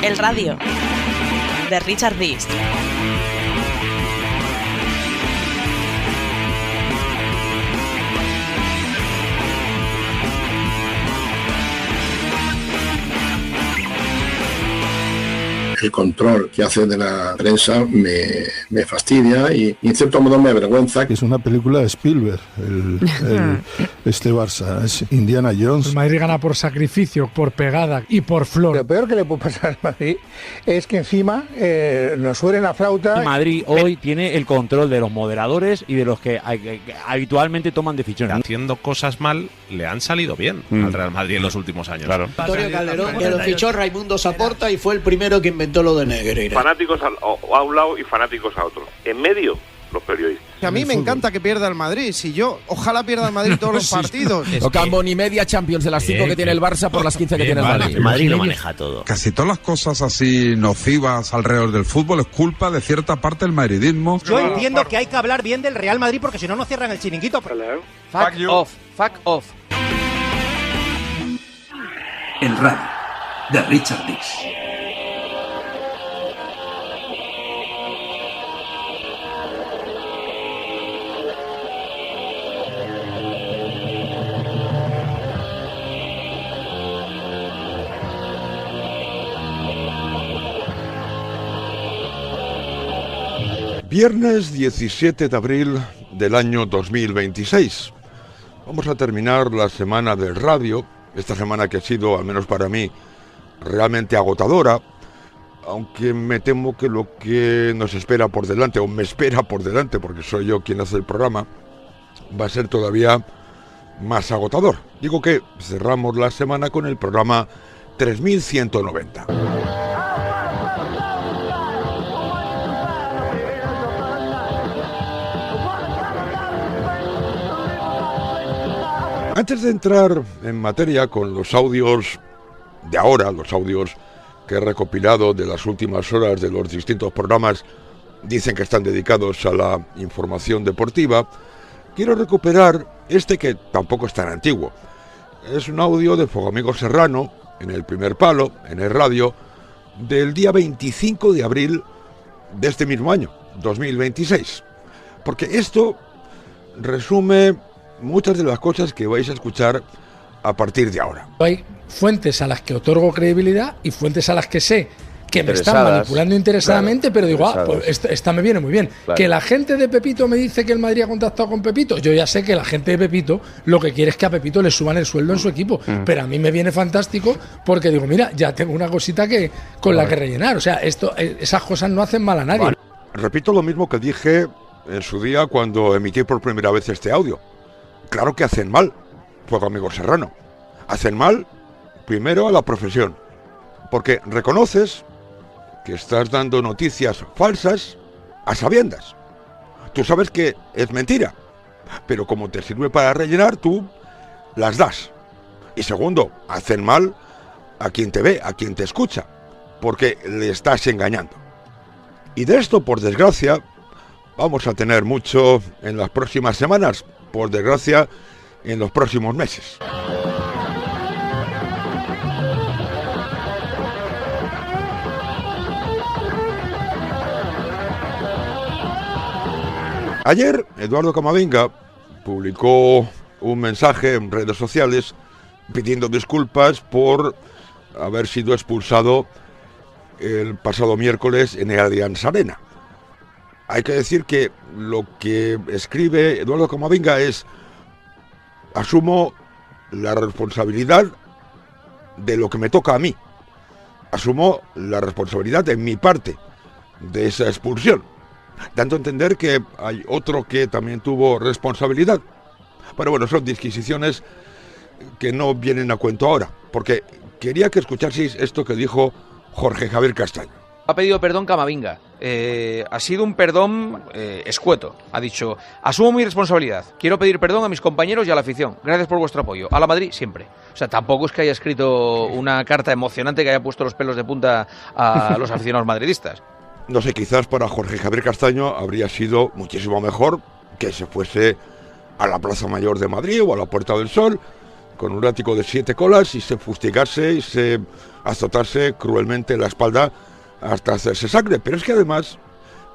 El Radio, de Richard Dist. El control que hace de la prensa me fastidia y en cierto modo me avergüenza. Es una película de Spielberg, este Barça, es Indiana Jones. El Madrid gana por sacrificio, por pegada y por flor. Lo peor que le puede pasar al Madrid es que encima nos suene la flauta. El Madrid hoy tiene el control de los moderadores y de los que habitualmente toman decisiones. Haciendo cosas mal le han salido bien al Real Madrid en los últimos años. Claro. Antonio Calderón, que lo fichó Raimundo Saporta y fue el primero que inventó lo de Negreira. Fanáticos a un lado y fanáticos a otro. En medio, los periodistas. A mí me encanta que pierda el Madrid. Si yo, ojalá pierda el Madrid todos los partidos. No cambo ni media Champions de las 5 que tiene el Barça por las 15 que tiene el Madrid. El Madrid lo maneja todo. Casi todas las cosas así nocivas alrededor del fútbol es culpa de cierta parte del madridismo. Yo entiendo que hay que hablar bien del Real Madrid porque si no, no cierran el chiringuito. Fuck off. El Radio, de Richard Dix. Viernes 17 de abril del año 2026. Vamos a terminar la semana del radio, esta semana que ha sido, al menos para mí, realmente agotadora, aunque me temo que lo que nos espera por delante, o me espera por delante, porque soy yo quien hace el programa, va a ser todavía más agotador. Digo que cerramos la semana con el programa 3190. Antes de entrar en materia con los audios de ahora, los audios que he recopilado de las últimas horas de los distintos programas, dicen que están dedicados a la información deportiva, quiero recuperar este que tampoco es tan antiguo. Es un audio de Fuego Amigo Serrano, en El Primer Palo, en el radio, del día 25 de abril de este mismo año, 2026. Porque esto resume muchas de las cosas que vais a escuchar a partir de ahora. Hay fuentes a las que otorgo credibilidad y fuentes a las que sé que me están manipulando interesadamente, claro, pero digo, pues esta me viene muy bien. Claro. Que la gente de Pepito me dice que el Madrid ha contactado con Pepito, yo ya sé que la gente de Pepito lo que quiere es que a Pepito le suban el sueldo en su equipo, pero a mí me viene fantástico porque digo, mira, ya tengo una cosita la que rellenar, o sea, esas cosas no hacen mal a nadie. Bueno, repito lo mismo que dije en su día cuando emití por primera vez este audio. Claro que hacen mal, Fuego Amigo Serrano. Hacen mal, primero, a la profesión. Porque reconoces que estás dando noticias falsas a sabiendas. Tú sabes que es mentira, pero como te sirve para rellenar, tú las das. Y segundo, hacen mal a quien te ve, a quien te escucha, porque le estás engañando. Y de esto, por desgracia, vamos a tener mucho en las próximas semanas, por desgracia, en los próximos meses. Ayer, Eduardo Camavinga publicó un mensaje en redes sociales pidiendo disculpas por haber sido expulsado el pasado miércoles en el Allianz Arena. Hay que decir que lo que escribe Eduardo Camavinga es: asumo la responsabilidad de lo que me toca a mí. Asumo la responsabilidad de mi parte de esa expulsión. Dando a entender que hay otro que también tuvo responsabilidad. Pero bueno, son disquisiciones que no vienen a cuento ahora, porque quería que escuchaseis esto que dijo Jorge Javier Castaño. Ha pedido perdón Camavinga. Ha sido un perdón escueto. Ha dicho: asumo mi responsabilidad. Quiero pedir perdón a mis compañeros y a la afición. Gracias por vuestro apoyo. A la Madrid siempre. O sea, tampoco es que haya escrito una carta emocionante que haya puesto los pelos de punta a los aficionados madridistas. No sé, quizás para Jorge Javier Castaño habría sido muchísimo mejor que se fuese a la Plaza Mayor de Madrid o a la Puerta del Sol con un látigo de 7 colas y se fustigase y se azotase cruelmente la espalda hasta hacerse sangre. Pero es que además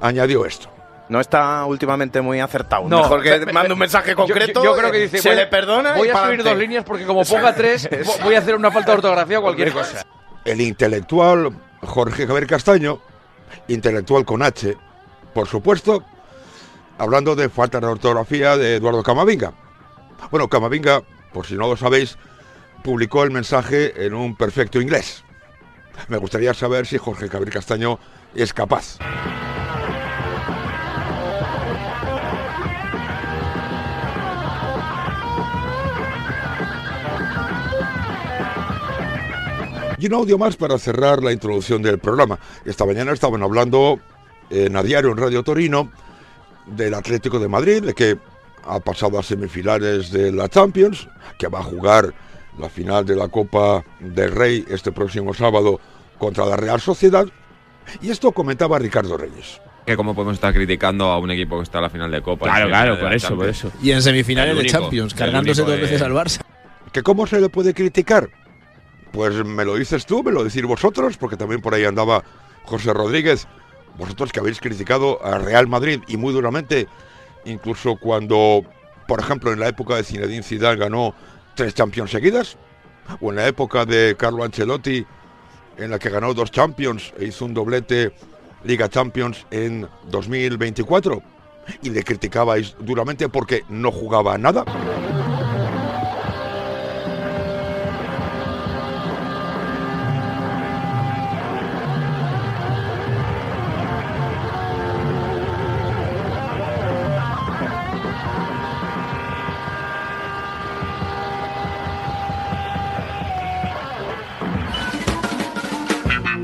añadió esto. No está últimamente muy acertado. No, mejor que mande un mensaje concreto. Yo creo que dice, se le perdona. Voy a subir 2 líneas porque como ponga 3, voy a hacer una falta de ortografía o cualquier cosa. El intelectual Jorge Javier Castaño, intelectual con H, por supuesto, hablando de falta de ortografía de Eduardo Camavinga. Bueno, Camavinga, por si no lo sabéis, publicó el mensaje en un perfecto inglés. Me gustaría saber si Jorge Javier Castaño es capaz. Y un audio más para cerrar la introducción del programa. Esta mañana estaban hablando en A Diario, en Radio Torino, del Atlético de Madrid, de que ha pasado a semifinales de la Champions, que va a jugar la final de la Copa del Rey este próximo sábado contra la Real Sociedad. Y esto comentaba Ricardo Reyes. Que cómo podemos estar criticando a un equipo que está a la final de Copa. Claro, por eso. Y en semifinales de Champions, cargándose 2 veces al Barça. ¿Que cómo se le puede criticar? Pues me lo dices tú, me lo decís vosotros, porque también por ahí andaba José Rodríguez. Vosotros que habéis criticado a Real Madrid y muy duramente, incluso cuando, por ejemplo, en la época de Zinedine Zidane ganó 3 Champions seguidas, o en la época de Carlo Ancelotti, en la que ganó 2 Champions e hizo un doblete Liga Champions en 2024, y le criticabais duramente porque no jugaba a nada.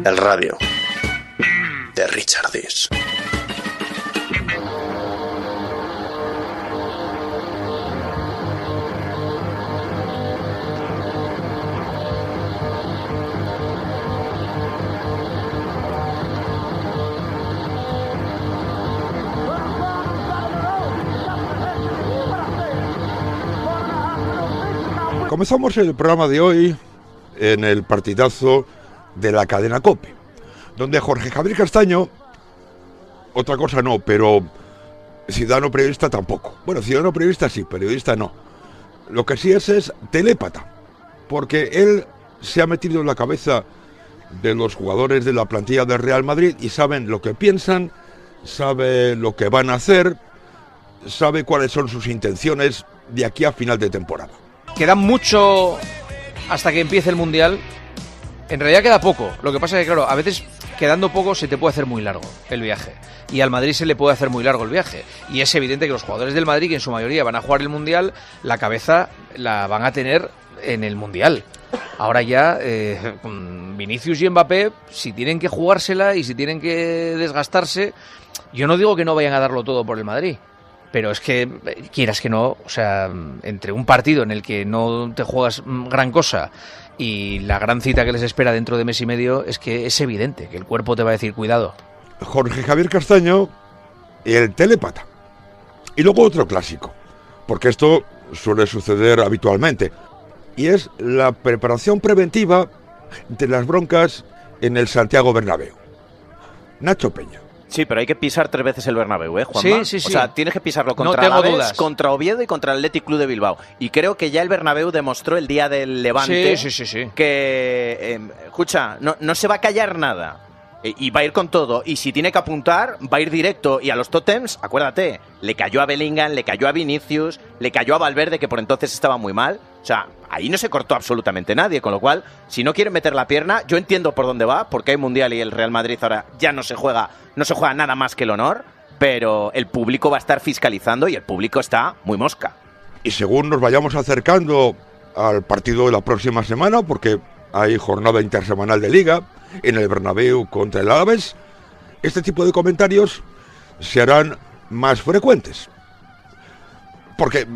El radio de Richard Dis. Comenzamos el programa de hoy en el partidazo de la cadena COPE, donde Jorge Javier Castaño, otra cosa no, pero ciudadano periodista tampoco. Bueno, ciudadano periodista sí, periodista no. Lo que sí es telépata, porque él se ha metido en la cabeza de los jugadores de la plantilla del Real Madrid y saben lo que piensan, sabe lo que van a hacer, sabe cuáles son sus intenciones de aquí a final de temporada. Queda mucho hasta que empiece el Mundial. En realidad queda poco. Lo que pasa es que, claro, a veces quedando poco se te puede hacer muy largo el viaje. Y al Madrid se le puede hacer muy largo el viaje. Y es evidente que los jugadores del Madrid, que en su mayoría van a jugar el Mundial, la cabeza la van a tener en el Mundial. Ahora ya, con Vinicius y Mbappé, si tienen que jugársela y si tienen que desgastarse, yo no digo que no vayan a darlo todo por el Madrid. Pero es que, quieras que no, o sea, entre un partido en el que no te juegas gran cosa y la gran cita que les espera dentro de mes y medio, es que es evidente que el cuerpo te va a decir cuidado. Jorge Javier Castaño, el telépata. Y luego otro clásico, porque esto suele suceder habitualmente, y es la preparación preventiva de las broncas en el Santiago Bernabéu. Nacho Peña. Sí, pero hay que pisar 3 veces el Bernabéu, Juanma? Sí. O sea, tienes que pisarlo contra Alavés, contra Oviedo y contra el Athletic Club de Bilbao. Y creo que ya el Bernabéu demostró el día del Levante que, escucha, no se va a callar nada. Y va a ir con todo. Y si tiene que apuntar, va a ir directo. Y a los tótems, acuérdate, le cayó a Bellingham, le cayó a Vinicius, le cayó a Valverde, que por entonces estaba muy mal. O sea, ahí no se cortó absolutamente nadie. Con lo cual, si no quieren meter la pierna, yo entiendo por dónde va, porque hay Mundial y el Real Madrid ahora ya no se juega nada más que el honor. Pero el público va a estar fiscalizando y el público está muy mosca. Y según nos vayamos acercando al partido de la próxima semana, porque hay jornada intersemanal de Liga en el Bernabéu contra el Alavés, este tipo de comentarios se harán más frecuentes. Porque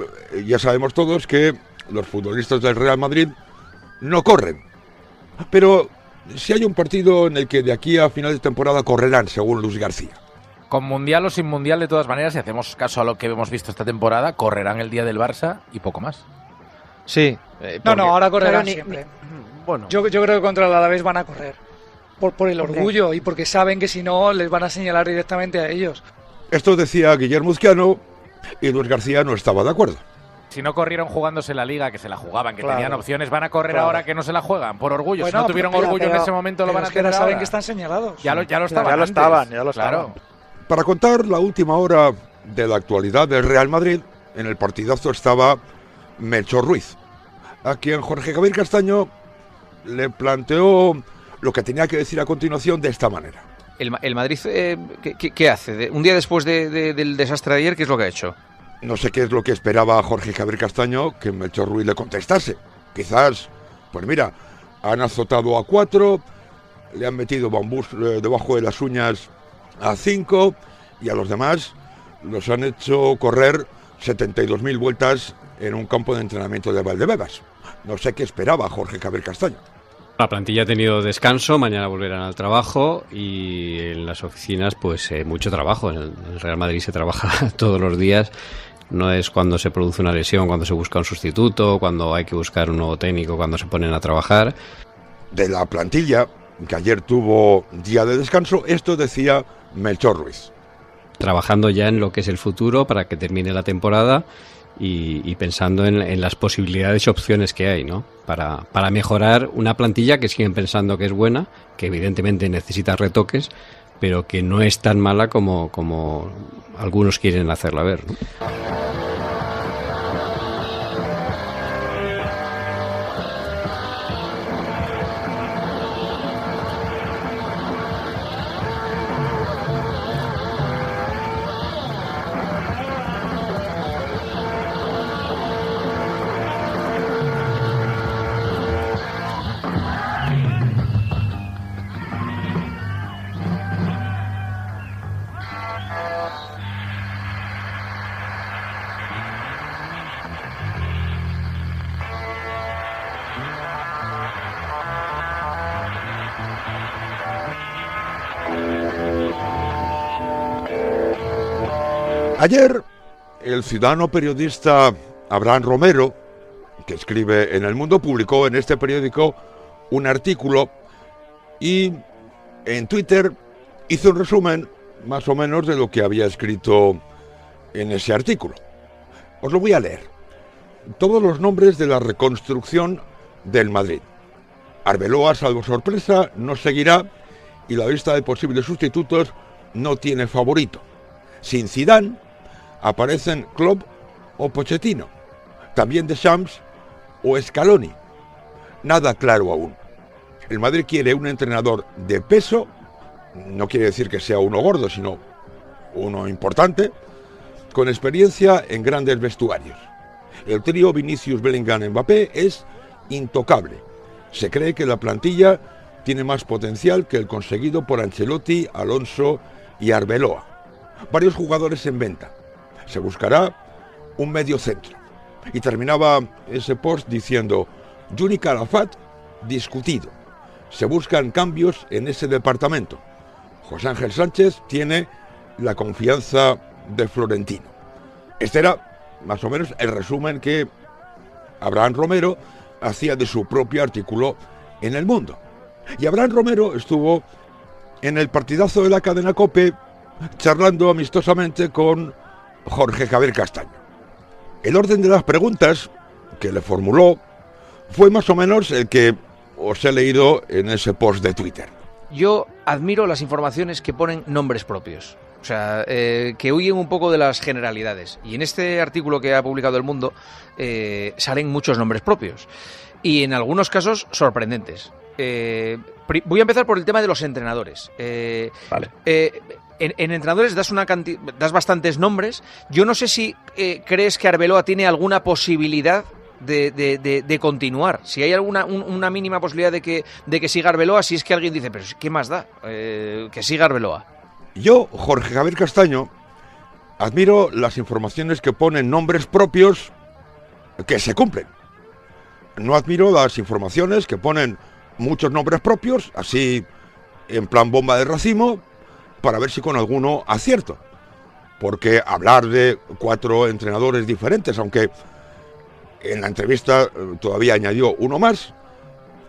ya sabemos todos que los futbolistas del Real Madrid no corren. Pero si hay un partido en el que de aquí a final de temporada correrán, según Luis García. Con Mundial o sin Mundial, de todas maneras, si hacemos caso a lo que hemos visto esta temporada, correrán el día del Barça y poco más. Sí, No, ahora correrán siempre. Bueno. Yo creo que contra el Alavés van a correr. Por el orgullo y porque saben que si no les van a señalar directamente a ellos. Esto decía Guillermo Uzquiano y Luis García no estaba de acuerdo. Si no corrieron jugándose la liga, que se la jugaban, que tenían opciones, van a correr ahora que no se la juegan, por orgullo. Bueno, si no tuvieron orgullo en ese momento, lo van a tener ahora. Saben que están señalados. Ya lo estaban. Claro. Para contar la última hora de la actualidad del Real Madrid, en el partidazo estaba Melchor Ruiz, a quien Jorge Javier Castaño le planteó lo que tenía que decir a continuación de esta manera. ¿El Madrid qué hace? Un día después del desastre de ayer, ¿qué es lo que ha hecho? No sé qué es lo que esperaba Jorge Javier Castaño que Melchor Ruiz le contestase. Quizás, pues mira, han azotado a 4, le han metido bambús debajo de las uñas a 5 y a los demás los han hecho correr 72.000 vueltas en un campo de entrenamiento de Valdebebas. No sé qué esperaba Jorge Javier Castaño. La plantilla ha tenido descanso, mañana volverán al trabajo y en las oficinas pues mucho trabajo. En el Real Madrid se trabaja todos los días. No es cuando se produce una lesión, cuando se busca un sustituto, cuando hay que buscar un nuevo técnico, cuando se ponen a trabajar. De la plantilla, que ayer tuvo día de descanso, esto decía Melchor Ruiz. Trabajando ya en lo que es el futuro para que termine la temporada y pensando en las posibilidades y opciones que hay, ¿no? Para mejorar una plantilla que siguen pensando que es buena, que evidentemente necesita retoques, pero que no es tan mala como algunos quieren hacerla ver, ¿no? Ayer, el ciudadano periodista Abraham Romero, que escribe en El Mundo, publicó en este periódico un artículo y en Twitter hizo un resumen más o menos de lo que había escrito en ese artículo. Os lo voy a leer. Todos los nombres de la reconstrucción del Madrid. Arbeloa, salvo sorpresa, no seguirá y la lista de posibles sustitutos no tiene favorito. Sin Zidane aparecen Klopp o Pochettino, también Deschamps o Scaloni. Nada claro aún. El Madrid quiere un entrenador de peso, no quiere decir que sea uno gordo, sino uno importante, con experiencia en grandes vestuarios. El trío Vinicius, Bellingham, Mbappé es intocable. Se cree que la plantilla tiene más potencial que el conseguido por Ancelotti, Alonso y Arbeloa. Varios jugadores en venta. Se buscará un medio centro. Y terminaba ese post diciendo: Juni Calafat discutido. Se buscan cambios en ese departamento. José Ángel Sánchez tiene la confianza de Florentino. Este era más o menos el resumen que Abraham Romero hacía de su propio artículo en El Mundo. Y Abraham Romero estuvo en el partidazo de la cadena COPE charlando amistosamente con Jorge Javier Castaño. El orden de las preguntas que le formuló fue más o menos el que os he leído en ese post de Twitter. Yo admiro las informaciones que ponen nombres propios. O sea, que huyen un poco de las generalidades. Y en este artículo que ha publicado El Mundo salen muchos nombres propios. Y en algunos casos sorprendentes. Voy a empezar por el tema de los entrenadores. Vale. En entrenadores das bastantes nombres. Yo no sé si crees que Arbeloa tiene alguna posibilidad de continuar. Si hay una mínima posibilidad de que siga Arbeloa, si es que alguien dice, pero ¿qué más da? Que siga Arbeloa. Yo, Jorge Javier Castaño, admiro las informaciones que ponen nombres propios que se cumplen. No admiro las informaciones que ponen muchos nombres propios, así en plan bomba de racimo, para ver si con alguno acierto. Porque hablar de 4 entrenadores diferentes, aunque En la entrevista todavía añadió uno más.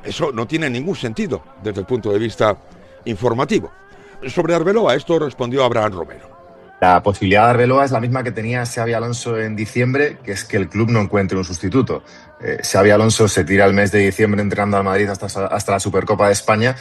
Eso no tiene ningún sentido desde el punto de vista informativo. Sobre Arbeloa, esto respondió Abraham Romero. La posibilidad de Arbeloa es la misma que tenía Xabi Alonso en diciembre, que es que el club no encuentre un sustituto. Xabi Alonso se tira el mes de diciembre entrenando al Madrid hasta la Supercopa de España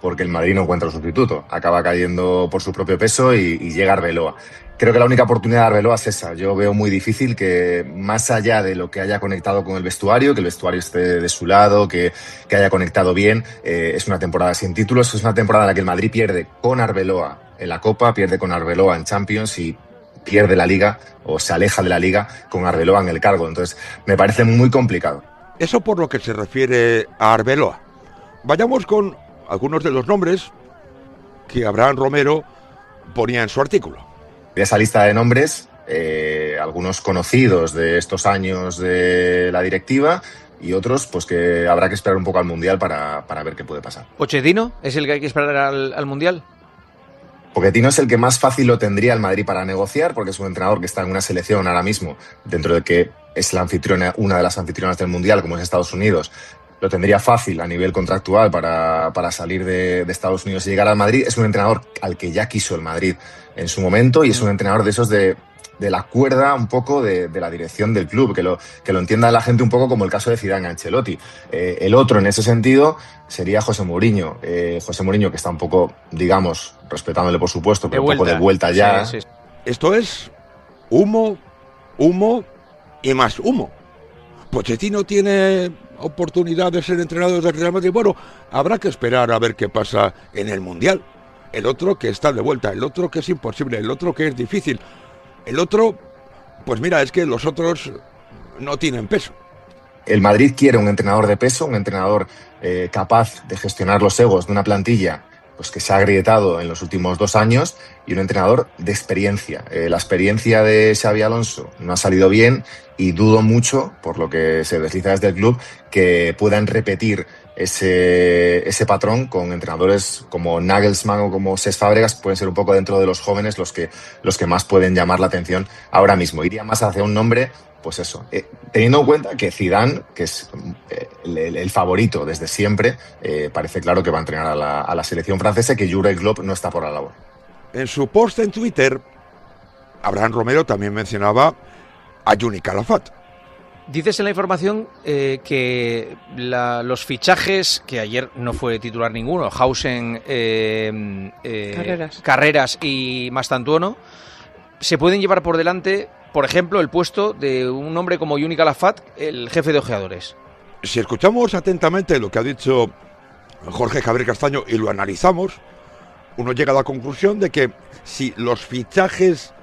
porque el Madrid no encuentra un sustituto. Acaba cayendo por su propio peso y llega Arbeloa. Creo que la única oportunidad de Arbeloa es esa. Yo veo muy difícil que, más allá de lo que haya conectado con el vestuario, que el vestuario esté de su lado, que haya conectado bien, es una temporada sin títulos, es una temporada en la que el Madrid pierde con Arbeloa en la Copa, pierde con Arbeloa en Champions y pierde la Liga o se aleja de la Liga con Arbeloa en el cargo. Entonces, me parece muy complicado. Eso por lo que se refiere a Arbeloa. Vayamos con algunos de los nombres que Abraham Romero ponía en su artículo. De esa lista de nombres, algunos conocidos de estos años de la directiva y otros pues que habrá que esperar un poco al Mundial para ver qué puede pasar. ¿Pochettino es el que hay que esperar al Mundial? Pochettino es el que más fácil lo tendría el Madrid para negociar, porque es un entrenador que está en una selección ahora mismo, dentro de que es la anfitriona, una de las anfitrionas del Mundial, como es Estados Unidos. Lo tendría fácil a nivel contractual para salir de Estados Unidos y llegar al Madrid. Es un entrenador al que ya quiso el Madrid en su momento y es un entrenador de esos de la cuerda un poco de la dirección del club, que lo entienda la gente un poco como el caso de Zidane Ancelotti. El otro en ese sentido sería José Mourinho. José Mourinho, que está un poco, digamos, respetándole por supuesto, pero un poco de vuelta ya. Sí. Esto es humo, humo y más humo. Pochettino tiene oportunidad de ser entrenador del Real Madrid. Bueno, habrá que esperar a ver qué pasa en el Mundial. El otro que está de vuelta, el otro que es imposible, el otro que es difícil. El otro, pues mira, es que los otros no tienen peso. El Madrid quiere un entrenador de peso, un entrenador capaz de gestionar los egos de una plantilla pues que se ha agrietado en los últimos 2 años y un entrenador de experiencia. La experiencia de Xabi Alonso no ha salido bien y dudo mucho, por lo que se desliza desde el club, que puedan repetir ese patrón con entrenadores como Nagelsmann o como Cesc Fábregas, que pueden ser un poco dentro de los jóvenes los que más pueden llamar la atención ahora mismo. Iría más hacia un nombre, pues eso, teniendo en cuenta que Zidane, que es el favorito desde siempre, parece claro que va a entrenar a la selección francesa y que Jurgen Klopp no está por la labor. En su post en Twitter, Abraham Romero también mencionaba a Juni Calafat. Dices en la información que los fichajes, que ayer no fue titular ninguno, Hausen, Carreras y Mastantuono, se pueden llevar por delante, por ejemplo, el puesto de un hombre como Juni Calafat, el jefe de ojeadores. Si escuchamos atentamente lo que ha dicho Jorge Javier Castaño y lo analizamos, uno llega a la conclusión de que si los fichajes,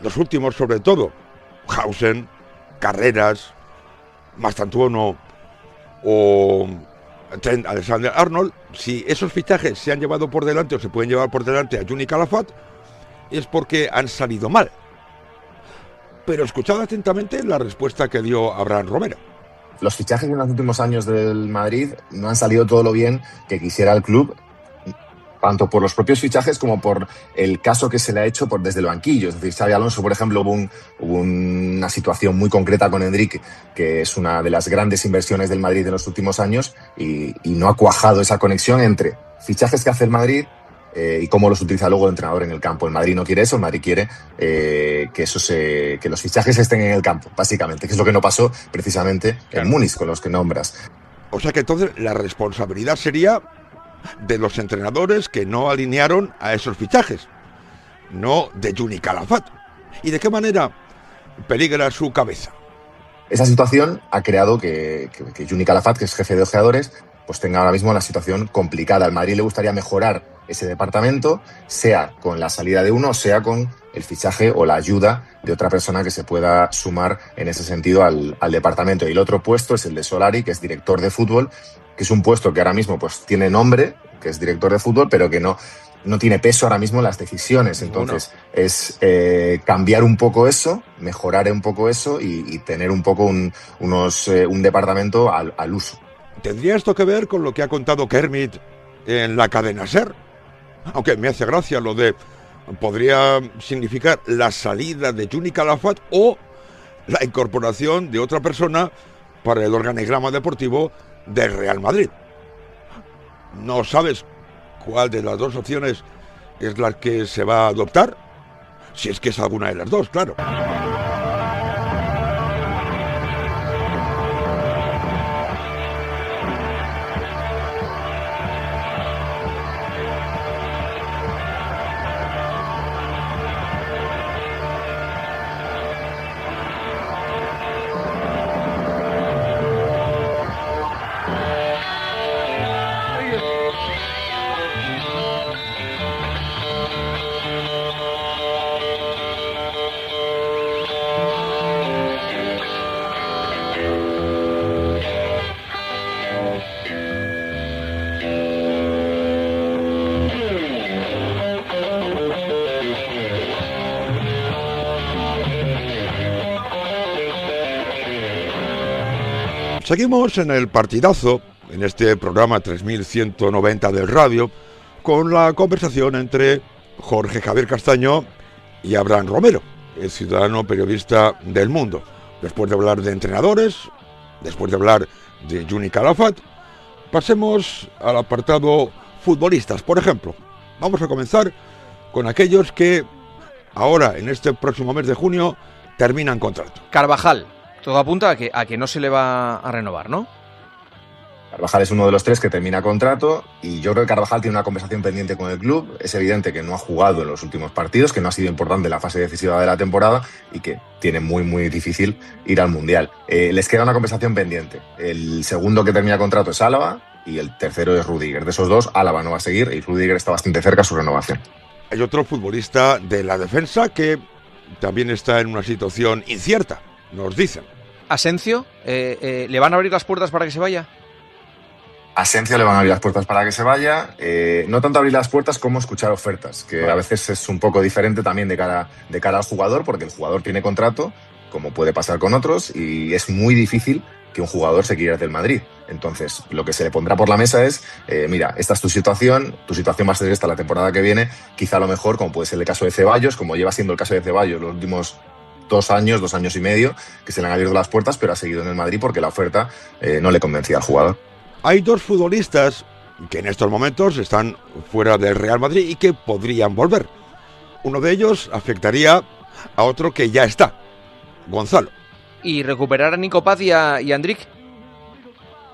los últimos sobre todo, Hausen, Carreras, Mastantuono o Trent Alexander-Arnold, si esos fichajes se han llevado por delante o se pueden llevar por delante a Juni Calafat, es porque han salido mal. Pero escuchad atentamente la respuesta que dio Abraham Romero. Los fichajes en los últimos años del Madrid no han salido todo lo bien que quisiera el club, tanto por los propios fichajes como por el caso que se le ha hecho desde el banquillo. Es decir, Xabi Alonso, por ejemplo, hubo una situación muy concreta con Endrick, que es una de las grandes inversiones del Madrid en los últimos años, y no ha cuajado esa conexión entre fichajes que hace el Madrid y cómo los utiliza luego el entrenador en el campo. El Madrid no quiere eso, el Madrid quiere que los fichajes estén en el campo, básicamente, que es lo que no pasó precisamente en Múnich con los que nombras. O sea que entonces la responsabilidad sería de los entrenadores que no alinearon a esos fichajes, no de Juni Calafat. ¿Y de qué manera peligra su cabeza? Esa situación ha creado que Juni Calafat, que es jefe de ojeadores, pues tenga ahora mismo una situación complicada. Al Madrid le gustaría mejorar ese departamento, sea con la salida de uno, sea con el fichaje o la ayuda de otra persona que se pueda sumar en ese sentido al departamento. Y el otro puesto es el de Solari, que es director de fútbol, que es un puesto que ahora mismo pues tiene nombre, que es director de fútbol, pero que no tiene peso ahora mismo en las decisiones. Entonces es cambiar un poco eso, mejorar un poco eso y tener un poco un departamento al uso. ¿Tendría esto que ver con lo que ha contado Kermit en la cadena SER? Aunque me hace gracia lo de podría significar la salida de Juni Calafat o la incorporación de otra persona para el organigrama deportivo del Real Madrid. ¿No sabes cuál de las dos opciones es la que se va a adoptar? Si es que es alguna de las dos, claro. Seguimos en el partidazo, en este programa 3190 del radio, con la conversación entre Jorge Javier Castaño y Abraham Romero, el ciudadano periodista del Mundo. Después de hablar de entrenadores, después de hablar de Juni Calafat, pasemos al apartado futbolistas, por ejemplo. Vamos a comenzar con aquellos que ahora, en este próximo mes de junio, terminan contrato. Carvajal. Todo apunta a que no se le va a renovar, ¿no? Carvajal es uno de los tres que termina contrato y yo creo que Carvajal tiene una conversación pendiente con el club. Es evidente que no ha jugado en los últimos partidos, que no ha sido importante en la fase decisiva de la temporada y que tiene muy difícil ir al Mundial. Les queda una conversación pendiente. El segundo que termina contrato es Álava y el tercero es Rüdiger. De esos dos, Álava no va a seguir y Rüdiger está bastante cerca a su renovación. Hay otro futbolista de la defensa que también está en una situación incierta. Nos dicen. ¿Asensio? ¿Le van a abrir las puertas para que se vaya? A Asensio le van a abrir las puertas para que se vaya. No tanto abrir las puertas como escuchar ofertas, que a veces es un poco diferente también de cara al jugador, porque el jugador tiene contrato, como puede pasar con otros, y es muy difícil que un jugador se quiera ir del Madrid. Entonces, lo que se le pondrá por la mesa es, mira, esta es tu situación va a ser esta la temporada que viene, quizá a lo mejor, como puede ser el caso de Ceballos, como lleva siendo el caso de Ceballos los últimos 2 años y medio, que se le han abierto las puertas, pero ha seguido en el Madrid porque la oferta no le convencía al jugador. Hay 2 futbolistas que en estos momentos están fuera del Real Madrid y que podrían volver. Uno de ellos afectaría a otro que ya está, Gonzalo. ¿Y recuperar a Nico Paz y a Endrick?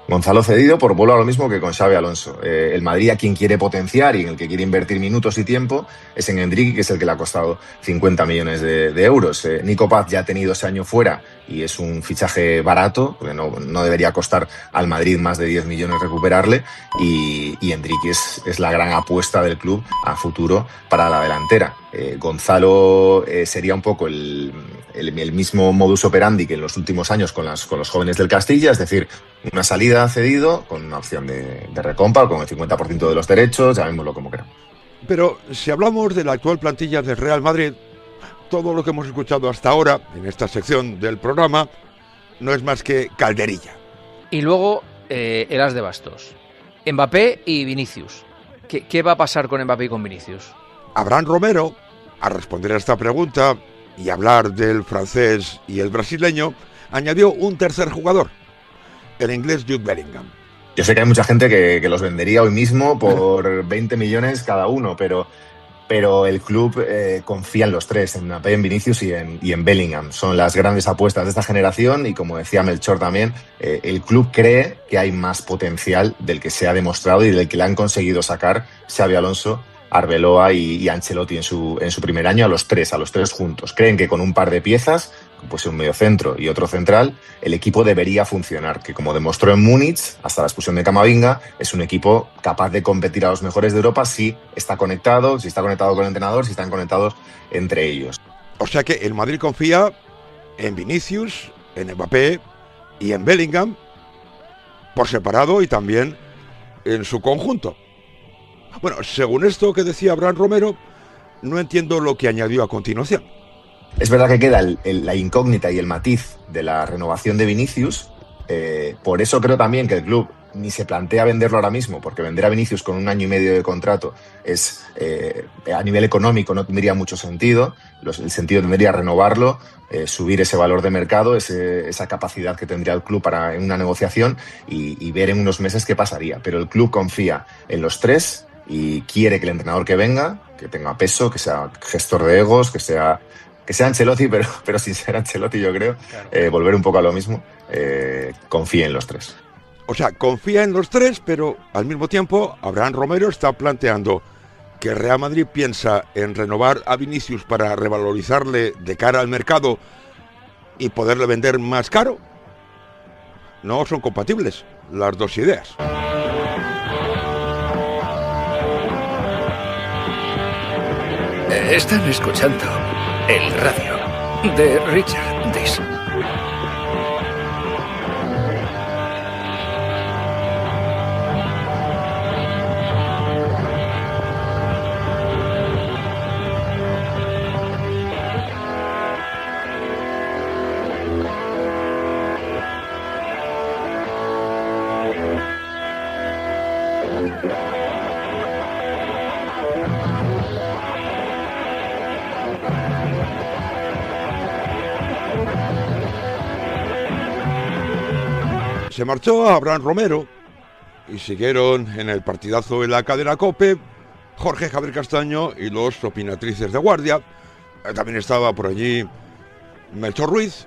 Gonzalo cedido por vuelo a lo mismo que con Xabi Alonso. El Madrid a quien quiere potenciar y en el que quiere invertir minutos y tiempo es en Endrick, que es el que le ha costado 50 millones de euros. Nico Paz ya ha tenido ese año fuera y es un fichaje barato, porque no debería costar al Madrid más de 10 millones recuperarle, y Endrick es la gran apuesta del club a futuro para la delantera. Gonzalo sería un poco el mismo modus operandi que en los últimos años con los jóvenes del Castilla, es decir, una salida cedido con una opción de recompra o con el 50% de los derechos, llamémoslo como queramos. Pero si hablamos de la actual plantilla del Real Madrid, todo lo que hemos escuchado hasta ahora en esta sección del programa no es más que calderilla. Y luego el as de bastos, Mbappé y Vinicius. ¿Qué va a pasar con Mbappé y con Vinicius? Abraham Romero, a responder a esta pregunta y hablar del francés y el brasileño, añadió un tercer jugador, el inglés Jude Bellingham. Yo sé que hay mucha gente que los vendería hoy mismo por 20 millones cada uno, pero el club confía en los tres, en Mbappé, en Vinicius y en Bellingham. Son las grandes apuestas de esta generación y, como decía Melchor también, el club cree que hay más potencial del que se ha demostrado y del que le han conseguido sacar Xabi Alonso, Arbeloa y Ancelotti en su primer año, a los tres juntos. Creen que con un par de piezas, pues un mediocentro y otro central, el equipo debería funcionar, que como demostró en Múnich, hasta la expulsión de Camavinga, es un equipo capaz de competir a los mejores de Europa si está conectado con el entrenador, si están conectados entre ellos. O sea que el Madrid confía en Vinicius, en Mbappé y en Bellingham por separado y también en su conjunto. Bueno, según esto que decía Abraham Romero, no entiendo lo que añadió a continuación. Es verdad que queda la incógnita y el matiz de la renovación de Vinicius. Por eso creo también que el club ni se plantea venderlo ahora mismo, porque vender a Vinicius con 1 año y medio de contrato es a nivel económico no tendría mucho sentido. El sentido tendría renovarlo, subir ese valor de mercado, esa capacidad que tendría el club en una negociación y ver en unos meses qué pasaría. Pero el club confía en los 3 y quiere que el entrenador que venga, que tenga peso, que sea gestor de egos, que sea Ancelotti, pero sin ser Ancelotti, yo creo, claro. Volver un poco a lo mismo, confía en los 3. O sea, confía en los 3, pero al mismo tiempo Abraham Romero está planteando que el Real Madrid piensa en renovar a Vinicius para revalorizarle de cara al mercado y poderle vender más caro. No son compatibles las dos ideas. Están escuchando el radio de Richard Dis. Se marchó Abraham Romero y siguieron en el partidazo en la cadena COPE Jorge Javier Castaño y los opinatrices de guardia. También estaba por allí Melchor Ruiz,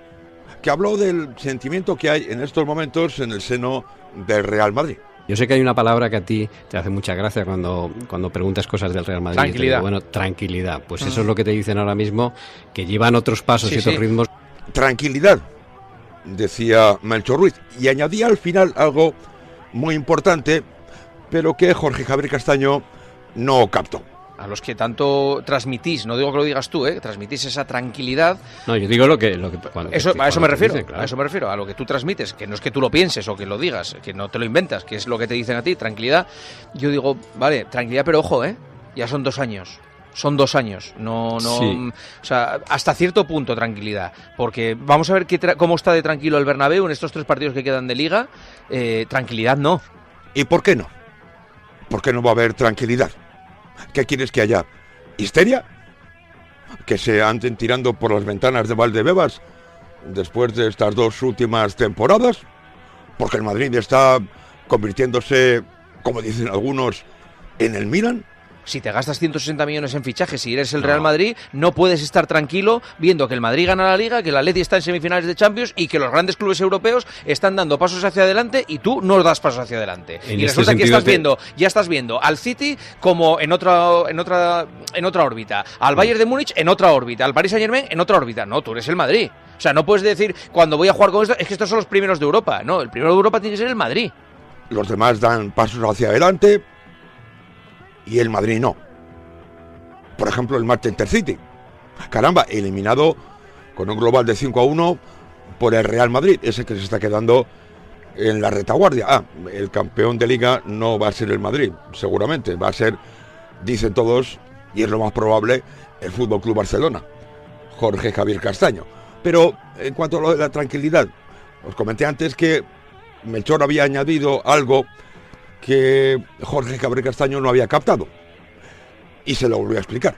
que habló del sentimiento que hay en estos momentos en el seno del Real Madrid. Yo sé que hay una palabra que a ti te hace mucha gracia cuando preguntas cosas del Real Madrid. Tranquilidad. Digo, bueno, tranquilidad. Pues eso es lo que te dicen ahora mismo, que llevan otros pasos y otros ritmos. Tranquilidad, decía Melchor Ruiz, y añadía al final algo muy importante, pero que Jorge Javier Castaño no captó. A los que tanto transmitís, no digo que lo digas tú, transmitís esa tranquilidad. No, yo digo lo que a eso me refiero, dicen, claro. A eso me refiero, a lo que tú transmites, que no es que tú lo pienses o que lo digas, que no te lo inventas, que es lo que te dicen a ti, tranquilidad. Yo digo, vale, tranquilidad, pero ojo, ya son 2 años. Son 2 años, no, sí. O sea, hasta cierto punto tranquilidad, porque vamos a ver cómo está de tranquilo el Bernabéu en estos 3 partidos que quedan de Liga. Tranquilidad no. ¿Y por qué no? ¿Por qué no va a haber tranquilidad? ¿Qué quieres que haya? ¿Histeria? ¿Que se anden tirando por las ventanas de Valdebebas después de estas 2 últimas temporadas? ¿Porque el Madrid está convirtiéndose, como dicen algunos, en el Milan? Si te gastas 160 millones en fichajes y eres el Real Madrid, no puedes estar tranquilo viendo que el Madrid gana la Liga, que el Atleti está en semifinales de Champions y que los grandes clubes europeos están dando pasos hacia adelante y tú no das pasos hacia adelante. Y resulta que ya estás viendo al City como en otra órbita, al Bayern de Múnich en otra órbita, al Paris Saint-Germain en otra órbita. No, tú eres el Madrid. O sea, no puedes decir, cuando voy a jugar con esto, es que estos son los primeros de Europa. No, el primero de Europa tiene que ser el Madrid. Los demás dan pasos hacia adelante y el Madrid no. Por ejemplo, el Manchester City. Caramba, eliminado con un global de 5-1 por el Real Madrid, ese que se está quedando en la retaguardia. El campeón de Liga no va a ser el Madrid, seguramente. Va a ser, dicen todos, y es lo más probable, el Fútbol Club Barcelona. Jorge Javier Castaño. Pero en cuanto a lo de la tranquilidad, os comenté antes que Melchor había añadido algo que Jorge Javier Castaño no había captado. Y se lo volvió a explicar.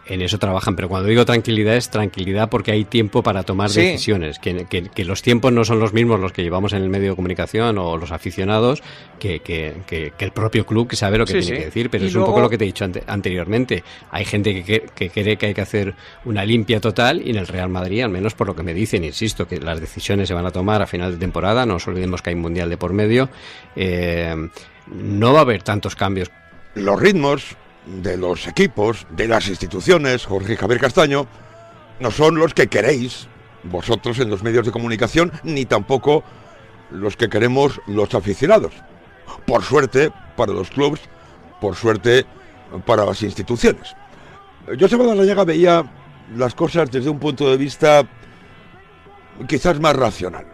En eso trabajan, pero cuando digo tranquilidad es tranquilidad porque hay tiempo para tomar decisiones, que los tiempos no son los mismos los que llevamos en el medio de comunicación o los aficionados que el propio club, que sabe lo que tiene que decir, pero es un poco lo que te he dicho anteriormente. Hay gente que cree que hay que hacer una limpia total y en el Real Madrid, al menos por lo que me dicen, insisto, que las decisiones se van a tomar a final de temporada, no nos olvidemos que hay Mundial de por medio, no va a haber tantos cambios. Los ritmos de los equipos, de las instituciones, Jorge Javier Castaño, no son los que queréis vosotros en los medios de comunicación, ni tampoco los que queremos los aficionados. Por suerte para los clubes, por suerte para las instituciones. Josep Larrañaga veía las cosas desde un punto de vista quizás más racional.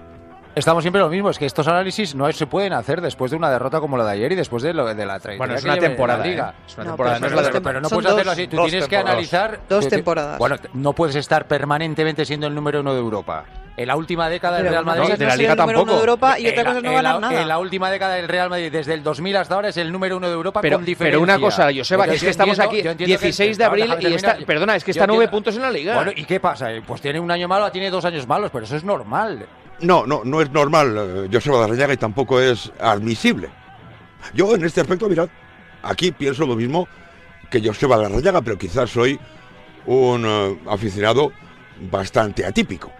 Estamos siempre lo mismo, es que estos análisis no se pueden hacer después de una derrota como la de ayer y después de la trayectoria. Bueno, es una temporada, Liga. Es una temporada, pero no puedes hacerlo así. Tú tienes que analizar 2 temporadas. Bueno, no puedes estar permanentemente siendo el número 1 de Europa. En la última década del Pero Real una Madrid, cosa es no ser el número uno de Europa y otra cosa es no ganar nada. En la última década del Real Madrid, desde el 2000 hasta ahora, es el número 1 de Europa con diferencia. Pero una cosa, Joseba, es que estamos aquí 16 de abril y está 9 puntos en la Liga. Bueno, ¿y qué pasa? Pues tiene un año malo, tiene 2 años malos, pero eso es normal. No es normal, Joseba Larrañaga, y tampoco es admisible. Yo en este aspecto, mirad, aquí pienso lo mismo que Joseba Larrañaga, pero quizás soy un aficionado bastante atípico.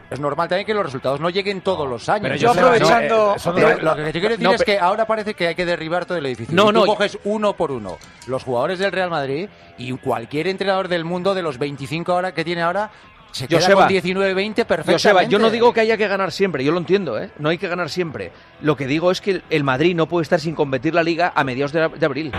Es normal también que los resultados no lleguen todos los años. Pero yo aprovechando... Lo que te quiero decir es que ahora parece que hay que derribar todo el edificio. Tú coges uno por uno los jugadores del Real Madrid y cualquier entrenador del mundo de los 25 ahora que tiene ahora se queda con 19-20 perfectamente. Joseba, yo no digo que haya que ganar siempre, yo lo entiendo, ¿eh? No hay que ganar siempre. Lo que digo es que el Madrid no puede estar sin competir la Liga a mediados de abril.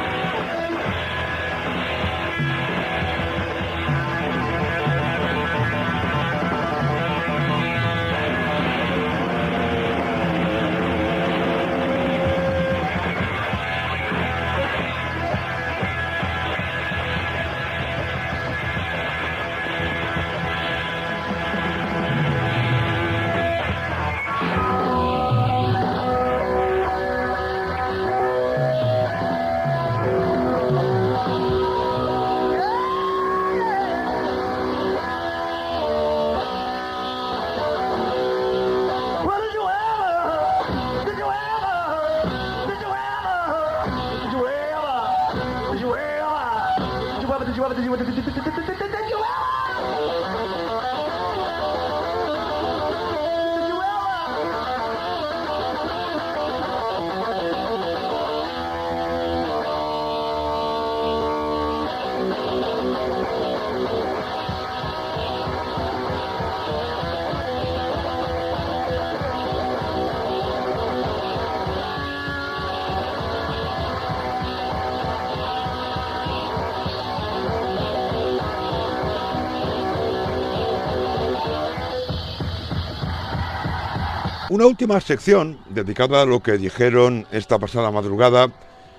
Una última sección dedicada a lo que dijeron esta pasada madrugada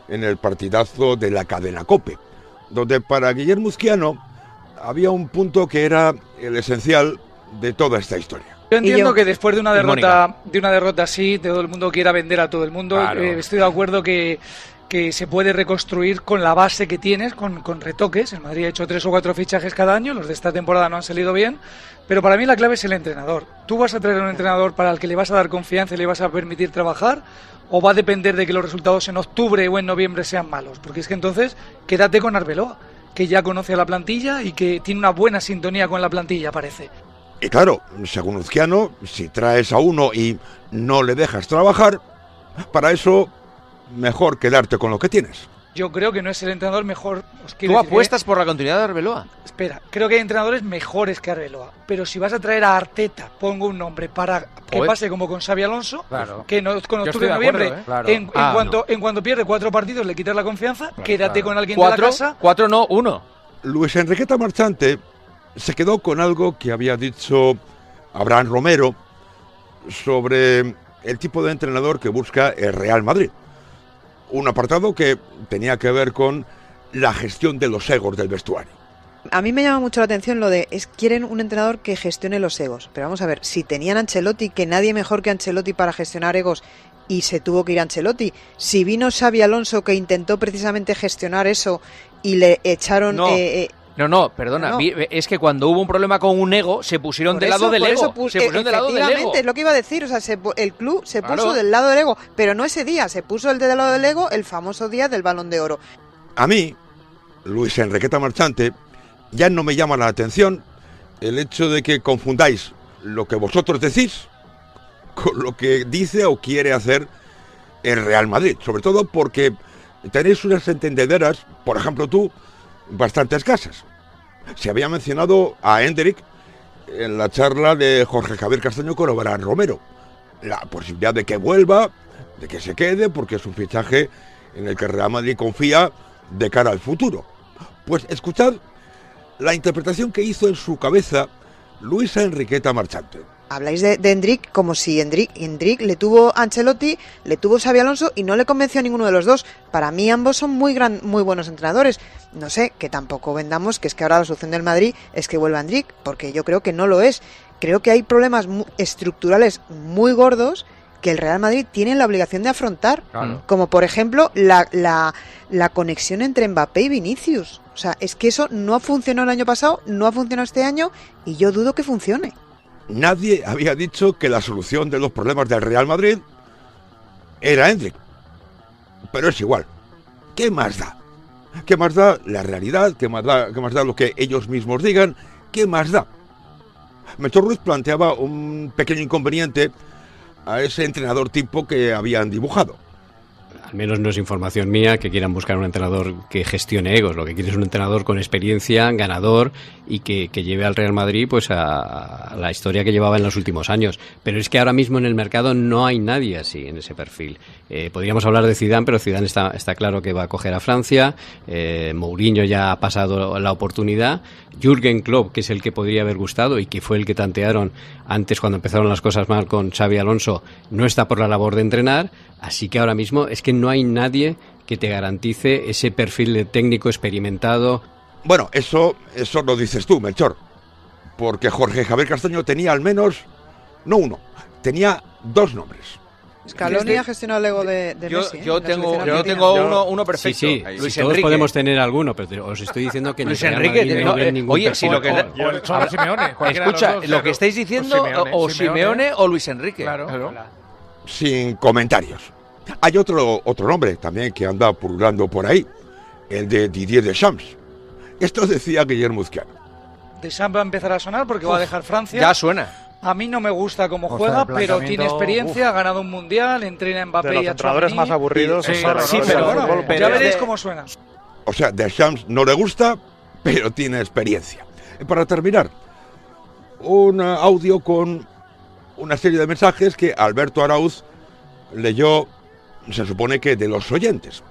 en el partidazo de la cadena COPE, donde para Guillermo Uzquiano había un punto que era el esencial de toda esta historia. Yo entiendo que después de una derrota así, todo el mundo quiera vender a todo el mundo. Claro. Estoy de acuerdo que se puede reconstruir con la base que tienes, con retoques. El Madrid ha hecho 3 o 4 fichajes cada año, los de esta temporada no han salido bien, pero para mí la clave es el entrenador. ¿Tú vas a traer a un entrenador para el que le vas a dar confianza y le vas a permitir trabajar? ¿O va a depender de que los resultados en octubre o en noviembre sean malos? Porque es que entonces quédate con Arbeloa, que ya conoce a la plantilla y que tiene una buena sintonía con la plantilla, parece. Y claro, según Uzquiano, si traes a uno y no le dejas trabajar, para eso mejor quedarte con lo que tienes. Yo creo que no es el entrenador mejor. ¿Tú apuestas por la continuidad de Arbeloa? Espera, creo que hay entrenadores mejores que Arbeloa, pero si vas a traer a Arteta, pongo un nombre para que pase como con Xabi Alonso, claro, que no con octubre y noviembre, claro. en cuanto pierde 4 partidos le quitas la confianza, claro, quédate con alguien de la casa. 4 no, 1. Luis Enriqueta Marchante se quedó con algo que había dicho Abraham Romero sobre el tipo de entrenador que busca el Real Madrid. Un apartado que tenía que ver con la gestión de los egos del vestuario. A mí me llama mucho la atención lo de quieren un entrenador que gestione los egos. Pero vamos a ver, si tenían a Ancelotti, que nadie mejor que Ancelotti para gestionar egos, y se tuvo que ir a Ancelotti. Si vino Xabi Alonso, que intentó precisamente gestionar eso y le echaron... No, perdona, no. Es que cuando hubo un problema con un ego, se pusieron del lado del ego. Se pusieron del lado del ego. Es lo que iba a decir, o sea, el club se puso del lado del ego, pero no ese día, se puso el del lado del ego el famoso día del Balón de Oro. A mí, Luis Enriqueta Marchante, ya no me llama la atención el hecho de que confundáis lo que vosotros decís con lo que dice o quiere hacer el Real Madrid, sobre todo porque tenéis unas entendederas, por ejemplo tú, bastante escasas. Se había mencionado a Endrick en la charla de Jorge Javier Castaño con Abraham Romero, la posibilidad de que vuelva, de que se quede, porque es un fichaje en el que Real Madrid confía de cara al futuro. Pues escuchad la interpretación que hizo en su cabeza Luis Enriqueta Marchante. Habláis de Endrick como si Endrick le tuvo Ancelotti, le tuvo Xabi Alonso y no le convenció a ninguno de los dos. Para mí ambos son muy buenos entrenadores. No sé, que tampoco vendamos que es que ahora la solución del Madrid es que vuelva Endrick, porque yo creo que no lo es. creo que hay problemas estructurales muy gordos que el Real Madrid tiene la obligación de afrontar, como por ejemplo la conexión entre Mbappé y Vinicius. O sea, es que eso no ha funcionado el año pasado, no ha funcionado este año y yo dudo que funcione. Nadie había dicho que la solución de los problemas del Real Madrid era Endrick. Pero es igual. ¿Qué más da? ¿Qué más da la realidad? ¿Qué más da lo que ellos mismos digan? ¿Qué más da? Melchor Ruiz planteaba un pequeño inconveniente a ese entrenador tipo que habían dibujado. Al menos no es información mía que quieran buscar un entrenador que gestione egos. Lo que quiere es un entrenador con experiencia, ganador y que lleve al Real Madrid pues a la historia que llevaba en los últimos años. Pero es que ahora mismo en el mercado no hay nadie así en ese perfil. Podríamos hablar de Zidane, pero Zidane está claro que va a coger a Francia. Mourinho ya ha pasado la oportunidad. Jürgen Klopp, que es el que podría haber gustado y que fue el que tantearon antes cuando empezaron las cosas mal con Xabi Alonso, no está por la labor de entrenar. Así que ahora mismo es que no hay nadie que te garantice ese perfil de técnico experimentado. Bueno, eso lo dices tú, Melchor. Porque Jorge Javier Castaño tenía al menos, no uno, tenía dos nombres. Scaloni ha gestionado el ego de Messi. Yo tengo uno perfecto. Sí, Luis todos Enrique. podemos tener alguno, pero os estoy diciendo que Luis Enrique no hay ningún oye, si lo que Simeone, escucha, lo que estáis diciendo o Simeone o Luis Enrique. Claro. Sin comentarios. Hay otro nombre también que anda pululando por ahí, el de Didier Deschamps. Esto decía Guillermo Uzquiano. Deschamps va a empezar a sonar porque va a dejar Francia. Ya suena. A mí no me gusta cómo juega, pero tiene experiencia, ha ganado un mundial, entrena a Mbappé y a Tchouaméni. De los entrenadores más aburridos. Sí, pero ya veréis cómo suena. O sea, Deschamps no le gusta, pero tiene experiencia. Para terminar, un audio con una serie de mensajes que Alberto Arauz leyó, se supone que de los oyentes.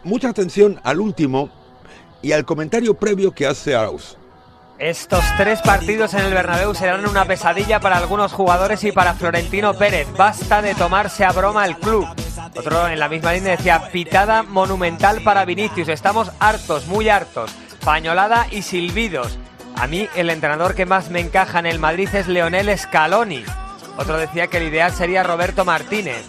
Mucha atención al último y al comentario previo que hace Arauz. Estos 3 partidos en el Bernabéu serán una pesadilla para algunos jugadores y para Florentino Pérez. Basta de tomarse a broma el club. Otro en la misma línea decía, pitada monumental para Vinicius. Estamos hartos, muy hartos. Pañolada y silbidos. A mí el entrenador que más me encaja en el Madrid es Lionel Scaloni. Otro decía que el ideal sería Roberto Martínez.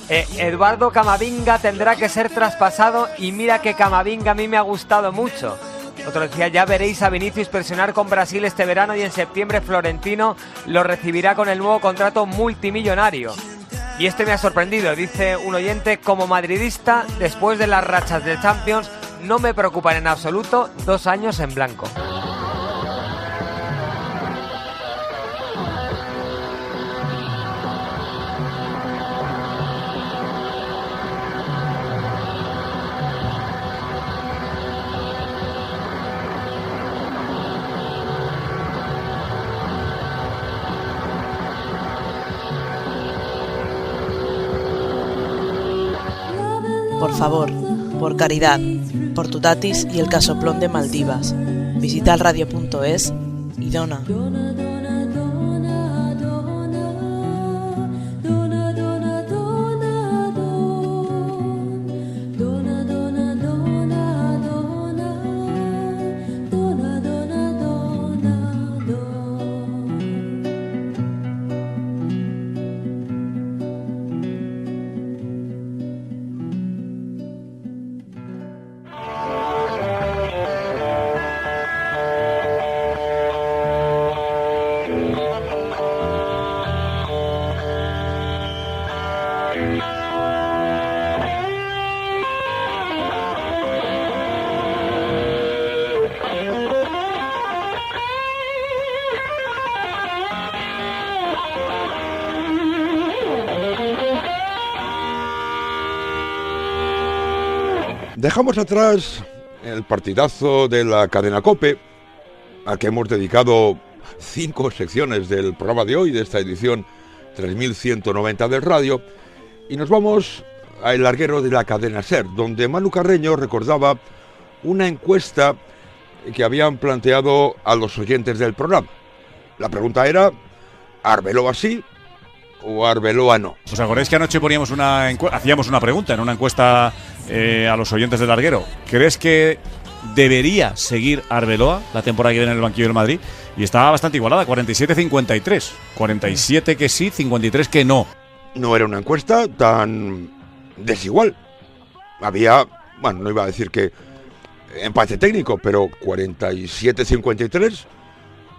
Eduardo Camavinga tendrá que ser traspasado y mira que Camavinga a mí me ha gustado mucho. Otro decía, ya veréis a Vinicius presionar con Brasil este verano y en septiembre Florentino lo recibirá con el nuevo contrato multimillonario. Y este me ha sorprendido, dice un oyente, como madridista, después de las rachas del Champions, no me preocupan en absoluto 2 años en blanco. Por favor, por caridad, por tu tatis y el casoplón de Maldivas. Visita el radio.es y dona. Dejamos atrás el partidazo de la cadena COPE, al que hemos dedicado 5 secciones del programa de hoy, de esta edición 3190 del radio, y nos vamos al larguero de la cadena SER, donde Manu Carreño recordaba una encuesta que habían planteado a los oyentes del programa. La pregunta era, ¿Arbeloa sí o Arbeloa no? ¿Os acordáis que anoche hacíamos una pregunta en una encuesta a los oyentes del larguero? ¿Crees que debería seguir Arbeloa la temporada que viene en el banquillo del Madrid? y estaba bastante igualada, 47-53. 47 que sí, 53 que no. No era una encuesta tan desigual. Había, bueno, no iba a decir que empate técnico, pero 47-53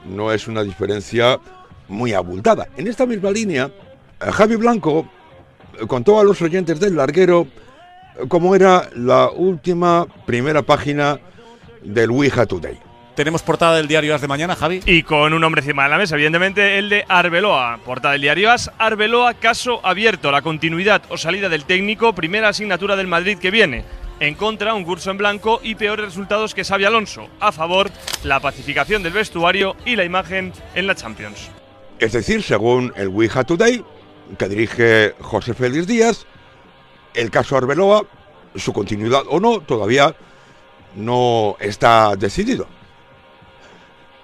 no es una diferencia muy abultada. En esta misma línea, Javi Blanco contó a los oyentes del Larguero cómo era la última primera página del Ouija Today. Tenemos portada del diario AS de mañana, Javi. Y con un nombre encima de la mesa, evidentemente el de Arbeloa. Portada del diario AS, Arbeloa, caso abierto. La continuidad o salida del técnico, primera asignatura del Madrid que viene. En contra, un curso en blanco y peores resultados que Xabi Alonso. A favor, la pacificación del vestuario y la imagen en la Champions. Es decir, según el Ouija Today, que dirige José Félix Díaz, el caso Arbeloa, su continuidad o no, todavía no está decidido.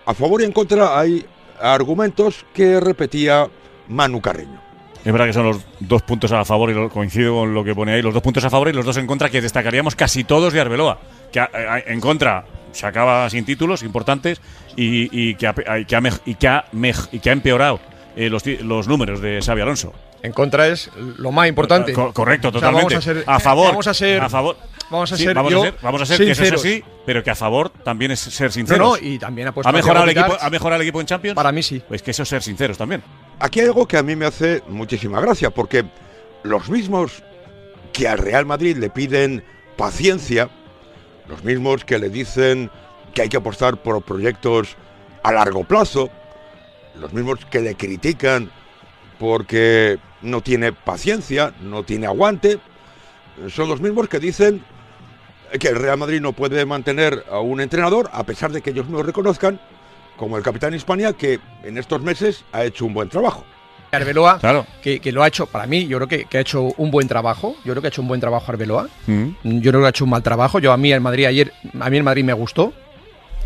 A favor y en contra hay argumentos que repetía Manu Carreño. Es verdad que son los 2 puntos a favor, y coincido con lo que pone ahí, los 2 puntos a favor y los 2 en contra, que destacaríamos casi todos de Arbeloa. Que en contra se acaba sin títulos importantes y que ha empeorado los números de Xabi Alonso. En contra es lo más importante. Correcto, totalmente. O sea, a favor. Vamos a ser que eso es así, pero que a favor también es ser sinceros. No, y también ¿Ha mejorado el equipo en Champions? Para mí sí. Pues que eso es ser sinceros también. Aquí hay algo que a mí me hace muchísima gracia, porque los mismos que al Real Madrid le piden paciencia, los mismos que le dicen que hay que apostar por proyectos a largo plazo, los mismos que le critican porque no tiene paciencia, no tiene aguante, son los mismos que dicen que el Real Madrid no puede mantener a un entrenador, a pesar de que ellos no reconozcan, como el capitán Hispania, que en estos meses ha hecho un buen trabajo. Arbeloa, claro, que lo ha hecho, para mí, yo creo que ha hecho un buen trabajo. Yo creo que ha hecho un buen trabajo Arbeloa. Yo creo que ha hecho un mal trabajo. A mí el Madrid me gustó.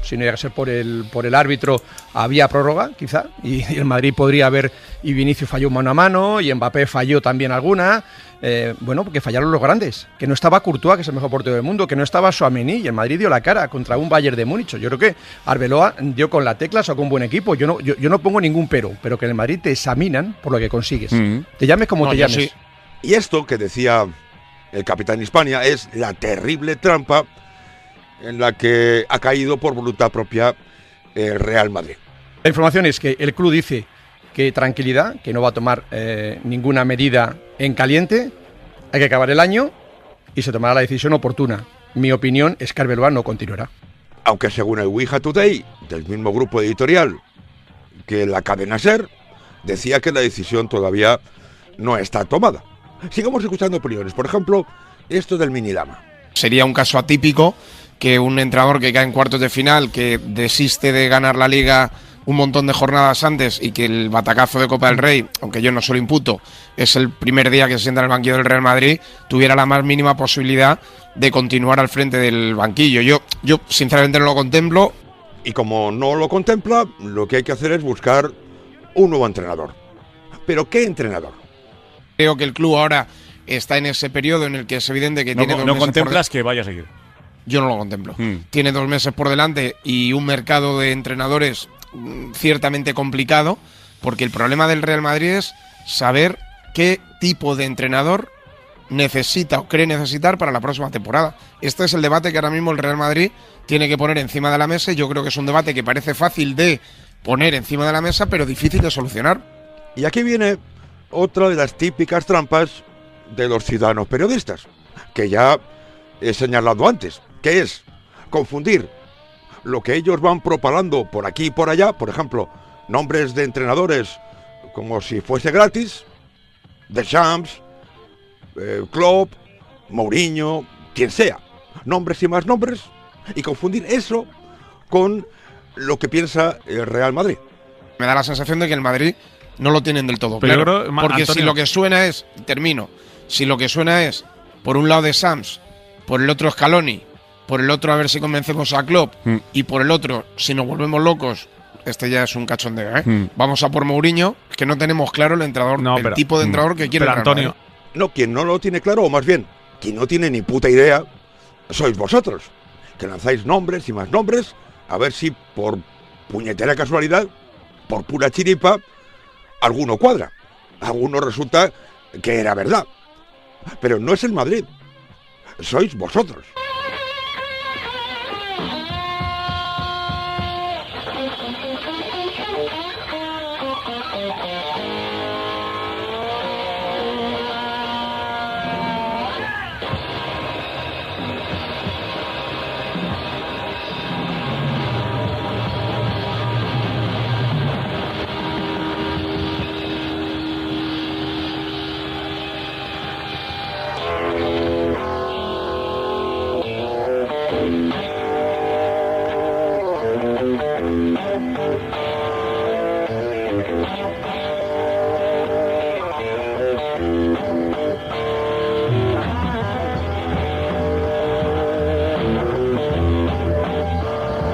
Si no llega a ser por el árbitro, había prórroga, quizá, y el Madrid podría haber, y Vinicius falló mano a mano, y Mbappé falló también alguna, porque fallaron los grandes, que no estaba Courtois, que es el mejor portero del mundo, que no estaba Tchouaméni, y el Madrid dio la cara contra un Bayern de Múnich. Yo creo que Arbeloa dio con la tecla, sacó un buen equipo, yo no pongo ningún pero que en el Madrid te examinan por lo que consigues, te llames como te llames. Sí. Y esto que decía el capitán Hispania es la terrible trampa en la que ha caído por voluntad propia el Real Madrid. La información es que el club dice que tranquilidad, que no va a tomar ninguna medida en caliente, hay que acabar el año y se tomará la decisión oportuna. Mi opinión es que Arbeloa no continuará. Aunque según el Ouija Today, del mismo grupo editorial que la cadena SER, decía que la decisión todavía no está tomada. Sigamos escuchando opiniones. Por ejemplo, esto del Minilama. Sería un caso atípico que un entrenador que cae en cuartos de final, que desiste de ganar la Liga un montón de jornadas antes y que el batacazo de Copa del Rey, aunque yo no se lo imputo, es el primer día que se sienta en el banquillo del Real Madrid, tuviera la más mínima posibilidad de continuar al frente del banquillo. Yo sinceramente no lo contemplo. Y como no lo contempla, lo que hay que hacer es buscar un nuevo entrenador. ¿Pero qué entrenador? Creo que el club ahora está en ese periodo en el que es evidente que tiene 2 meses. ¿No contemplas que vaya a seguir? Yo no lo contemplo. Tiene 2 meses por delante y un mercado de entrenadores ciertamente complicado, porque el problema del Real Madrid es saber qué tipo de entrenador necesita o cree necesitar para la próxima temporada. Este es el debate que ahora mismo el Real Madrid tiene que poner encima de la mesa, y yo creo que es un debate que parece fácil de poner encima de la mesa, pero difícil de solucionar. Y aquí viene otra de las típicas trampas de los ciudadanos periodistas, que ya he señalado antes, que es confundir lo que ellos van propalando por aquí y por allá, por ejemplo, nombres de entrenadores como si fuese gratis, Deschamps, Klopp, Mourinho, quien sea, nombres y más nombres, y confundir eso con lo que piensa el Real Madrid. Me da la sensación de que el Madrid no lo tienen del todo claro, porque Antonio, si lo que suena es, si lo que suena es, por un lado de Sams, por el otro Scaloni, por el otro a ver si convencemos a Klopp, y por el otro, si nos volvemos locos, este ya es un cachondeo, vamos a por Mourinho, es que no tenemos claro el entrenador, el tipo de entrenador que quiere Antonio. No, quien no lo tiene claro, o más bien, quien no tiene ni puta idea, sois vosotros, que lanzáis nombres y más nombres, a ver si por puñetera casualidad, por pura chiripa, alguno cuadra. Alguno resulta que era verdad. Pero no es el Madrid. Sois vosotros.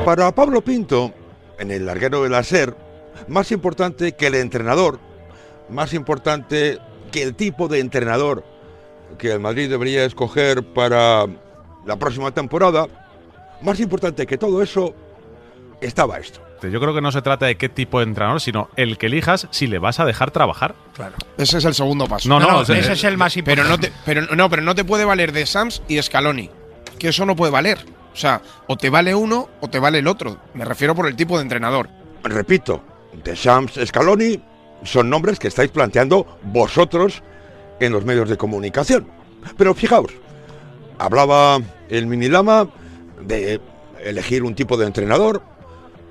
Para Pablo Pinto, en el larguero de la SER, más importante que el entrenador, más importante que el tipo de entrenador que el Madrid debería escoger para la próxima temporada, más importante que todo eso, estaba esto. Yo creo que no se trata de qué tipo de entrenador, sino el que elijas si le vas a dejar trabajar. Claro. Ese es el segundo paso. No, ese es el más importante. Pero no te puede valer de Sams y Scaloni, que eso no puede valer. O sea, o te vale uno o te vale el otro. Me refiero por el tipo de entrenador. Repito, Deschamps, Scaloni son nombres que estáis planteando vosotros en los medios de comunicación. Pero fijaos, hablaba el Minilama de elegir un tipo de entrenador,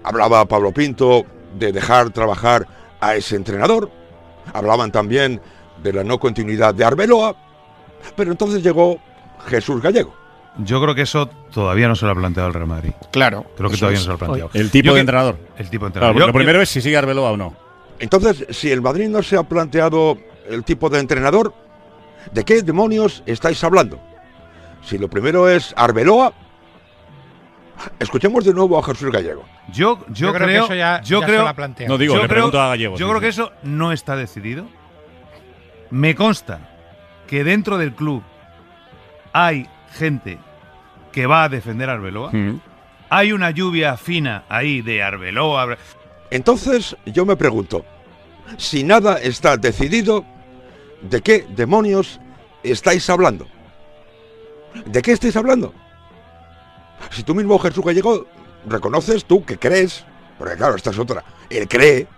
hablaba Pablo Pinto de dejar trabajar a ese entrenador, hablaban también de la no continuidad de Arbeloa, pero entonces llegó Jesús Gallego. Yo creo que eso todavía no se lo ha planteado el Real Madrid. Claro. Creo que todavía no se lo ha planteado. El tipo de entrenador. El tipo de entrenador. Claro, lo primero es si sigue Arbeloa o no. Entonces, si el Madrid no se ha planteado el tipo de entrenador, ¿de qué demonios estáis hablando? Si lo primero es Arbeloa, escuchemos de nuevo a Jesús Gallego. Yo creo que eso ya se lo ha planteado. No digo, le pregunto a Gallego. Yo creo que eso no está decidido. Me consta que dentro del club hay gente que va a defender a Arbeloa. Hay una lluvia fina ahí de Arbeloa. Entonces yo me pregunto, si nada está decidido, ¿de qué demonios estáis hablando? ¿De qué estáis hablando? Si tú mismo, Jesús Gallego, reconoces tú que crees, porque claro, esta es otra, él cree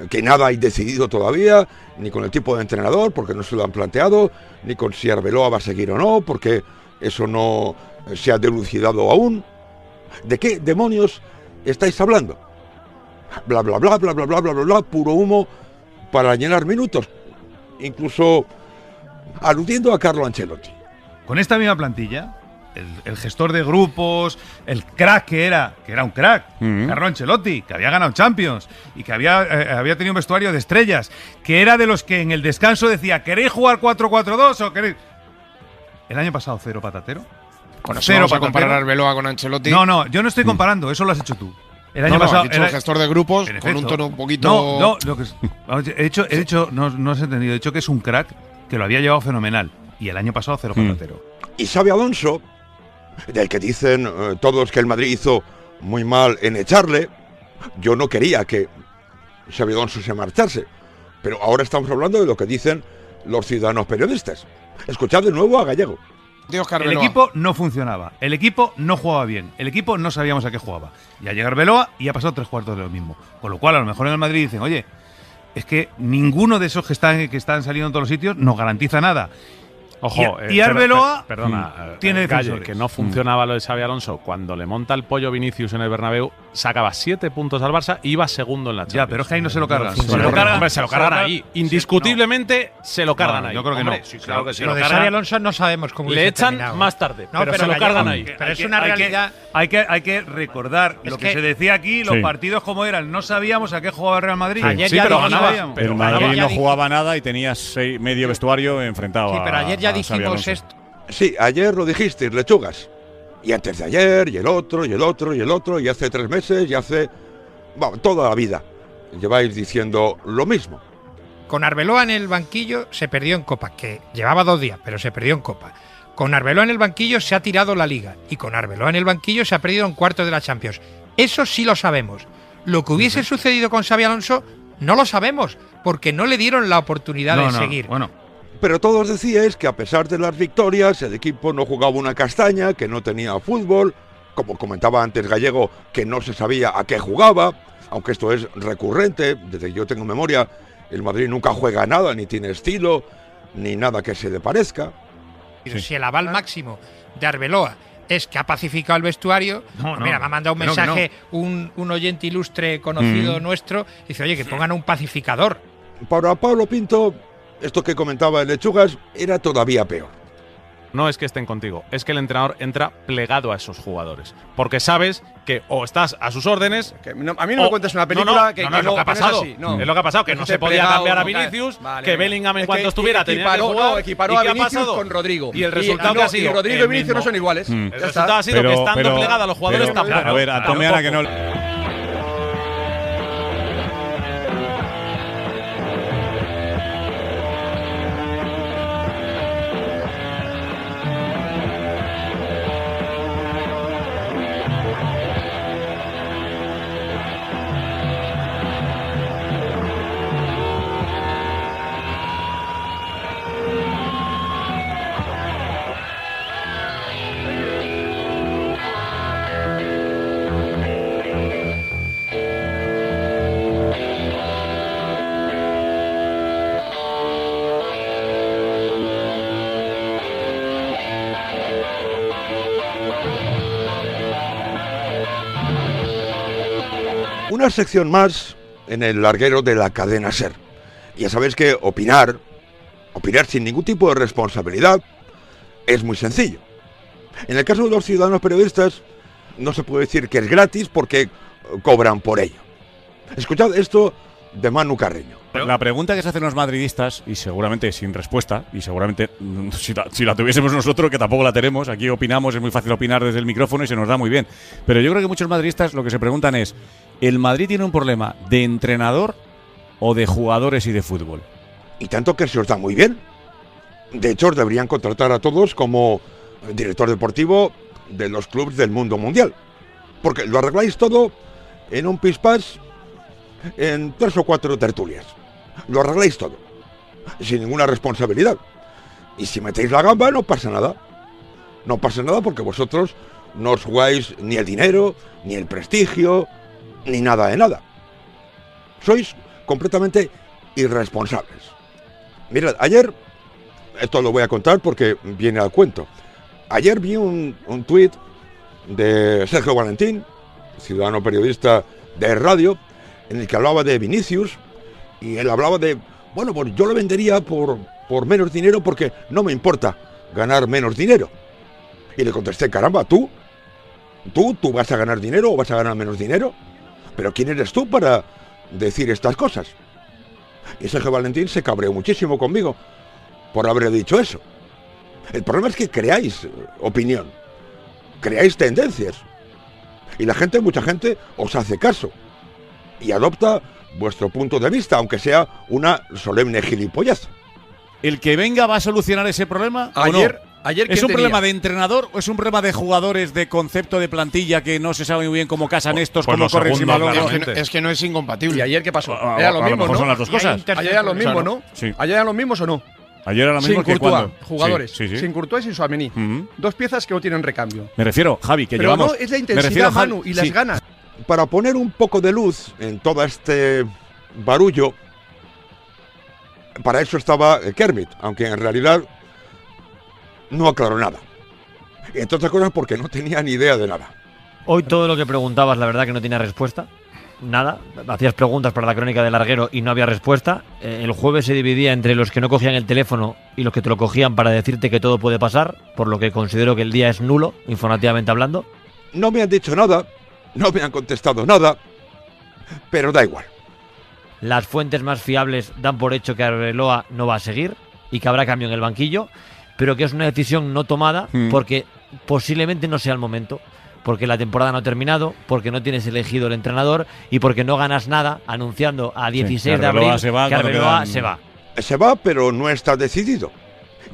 que nada hay decidido todavía, ni con el tipo de entrenador, porque no se lo han planteado, ni con si Arbeloa va a seguir o no, porque eso no se ha dilucidado aún. ¿De qué demonios estáis hablando? Bla, bla, bla, bla, bla, bla, bla, bla, bla, puro humo para llenar minutos, incluso aludiendo a Carlo Ancelotti. Con esta misma plantilla, el gestor de grupos, el crack que era un crack, Carlo Ancelotti, que había ganado Champions y que había tenido un vestuario de estrellas, que era de los que en el descanso decía, ¿queréis jugar 4-4-2 o queréis...? El año pasado cero patatero. Bueno, cero para comparar a Arbeloa con Ancelotti. No, yo no estoy comparando, eso lo has hecho tú. El año pasado era el gestor de grupos con un tono un poquito. No, lo que he dicho, no has entendido, he dicho que es un crack que lo había llevado fenomenal y el año pasado cero patatero. Y Xabi Alonso, del que dicen todos que el Madrid hizo muy mal en echarle, yo no quería que Xabi Alonso se marchase, pero ahora estamos hablando de lo que dicen los ciudadanos periodistas. Escuchad de nuevo a Gallego. El equipo no funcionaba, el equipo no jugaba bien, el equipo no sabíamos a qué jugaba. Ya llega Arbeloa y ha pasado 3/4 de lo mismo. Con lo cual, a lo mejor en el Madrid dicen, oye, es que ninguno de esos que están saliendo en todos los sitios nos garantiza nada. Ojo, y Arbeloa tiene Calle, que no funcionaba lo de Xabi Alonso. Cuando le monta el pollo Vinicius en el Bernabéu, sacaba 7 puntos al Barça y iba segundo en la Champions. Ya, pero es que ahí no se lo cargan. Se lo cargan ahí. Indiscutiblemente se lo cargan ahí. Yo creo que no. Sí, claro que sí. Lo de Xabi Alonso no sabemos cómo le echan terminado. más tarde, no, pero se lo cargan ahí. Pero es una realidad. Hay que recordar lo que se decía aquí, los partidos como eran. No sabíamos a qué jugaba el Real Madrid. Ayer sí, ya pero ganaba. El Madrid no jugaba nada y tenías medio vestuario enfrentado. Sí, pero ayer ya dijimos esto. Sí, ayer lo dijisteis, lechugas. Y antes de ayer, y el otro, y el otro, y el otro, y hace 3 meses, y hace... Bueno, toda la vida lleváis diciendo lo mismo. Con Arbeloa en el banquillo se perdió en Copa, que llevaba 2 días, pero se perdió en Copa. Con Arbeloa en el banquillo se ha tirado la Liga, y con Arbeloa en el banquillo se ha perdido en cuartos de la Champions. Eso sí lo sabemos. Lo que hubiese sucedido con Xabi Alonso no lo sabemos, porque no le dieron la oportunidad de seguir. Pero todos decíais que a pesar de las victorias, el equipo no jugaba una castaña, que no tenía fútbol, como comentaba antes Gallego, que no se sabía a qué jugaba, aunque esto es recurrente, desde que yo tengo memoria, el Madrid nunca juega nada, ni tiene estilo, ni nada que se le parezca. Si el aval máximo de Arbeloa es que ha pacificado el vestuario, mira, me ha mandado un mensaje un oyente ilustre conocido nuestro, dice, oye, que pongan un pacificador. Para Pablo Pinto, esto que comentaba el Lechugas era todavía peor. No es que estén contigo, es que el entrenador entra plegado a esos jugadores. Porque sabes que o estás a sus órdenes. A mí no me cuentes una película que no es lo que ha pasado. Es lo que ha pasado, que no se podía cambiar a Vinicius, que Bellingham en cuanto estuviera tenía que jugar. Equiparó a Vinicius con Rodrigo. Y el resultado que ha sido. Y Rodrigo y Vinicius no son iguales. El resultado ha sido que estando plegado a los jugadores tampoco. A ver, a Tomeana que no. Una sección más en el larguero de la cadena SER. Ya sabéis que opinar sin ningún tipo de responsabilidad, es muy sencillo. En el caso de los ciudadanos periodistas, no se puede decir que es gratis porque cobran por ello. Escuchad esto de Manu Carreño. La pregunta que se hacen los madridistas, y seguramente sin respuesta, y seguramente si la tuviésemos nosotros, que tampoco la tenemos, aquí opinamos, es muy fácil opinar desde el micrófono y se nos da muy bien. Pero yo creo que muchos madridistas lo que se preguntan es, ¿el Madrid tiene un problema de entrenador o de jugadores y de fútbol? Y tanto que se os da muy bien. De hecho, os deberían contratar a todos como director deportivo de los clubes del mundo mundial. Porque lo arregláis todo en un pispás, en 3 o 4 tertulias. Lo arregláis todo, sin ninguna responsabilidad. Y si metéis la gamba, no pasa nada. No pasa nada porque vosotros no os jugáis ni el dinero, ni el prestigio, ni nada de nada. Sois completamente irresponsables. Mirad, ayer, esto lo voy a contar porque viene al cuento. Ayer vi un tuit de Sergio Valentín, ciudadano periodista de radio, en el que hablaba de Vinicius, y él hablaba de, bueno, pues yo lo vendería por menos dinero porque no me importa ganar menos dinero. Y le contesté, caramba, ¿tú vas a ganar dinero o vas a ganar menos dinero? ¿Pero quién eres tú para decir estas cosas? Y Sergio Valentín se cabreó muchísimo conmigo por haber dicho eso. El problema es que creáis opinión, creáis tendencias, y mucha gente os hace caso y adopta vuestro punto de vista, aunque sea una solemne gilipollez. ¿El que venga va a solucionar ese problema? Ayer ¿Es un problema de entrenador o es un problema de jugadores, de concepto de plantilla que no se sabe muy bien cómo casan estos, cómo corren sin balón? Es que no es incompatible. ¿Y ayer qué pasó? Era lo mismo, ¿no? Son las dos cosas. Ayer era lo mismo, claro, ¿no? Sí. Ayer eran los mismos o no. Ayer era lo mismo que cuando. Jugadores. Sí. Sin Courtois y sin Tchouaméni. Dos piezas que no tienen recambio. Me refiero, Javi, que pero llevamos. No, es la intensidad, Manu, y las ganas. Para poner un poco de luz en todo este barullo, para eso estaba Kermit, aunque en realidad no aclaró nada. Entre otras cosas porque no tenía ni idea de nada. Hoy todo lo que preguntabas, la verdad que no tenía respuesta. Nada. Hacías preguntas para la crónica del larguero y no había respuesta. El jueves se dividía entre los que no cogían el teléfono y los que te lo cogían para decirte que todo puede pasar, por lo que considero que el día es nulo, informativamente hablando. No me han dicho nada, no me han contestado nada, pero da igual. Las fuentes más fiables dan por hecho que Arbeloa no va a seguir y que habrá cambio en el banquillo, pero que es una decisión no tomada porque posiblemente no sea el momento, porque la temporada no ha terminado, porque no tienes elegido el entrenador y porque no ganas nada anunciando a 16 de abril que Arbeloa se va. Se va, pero no está decidido.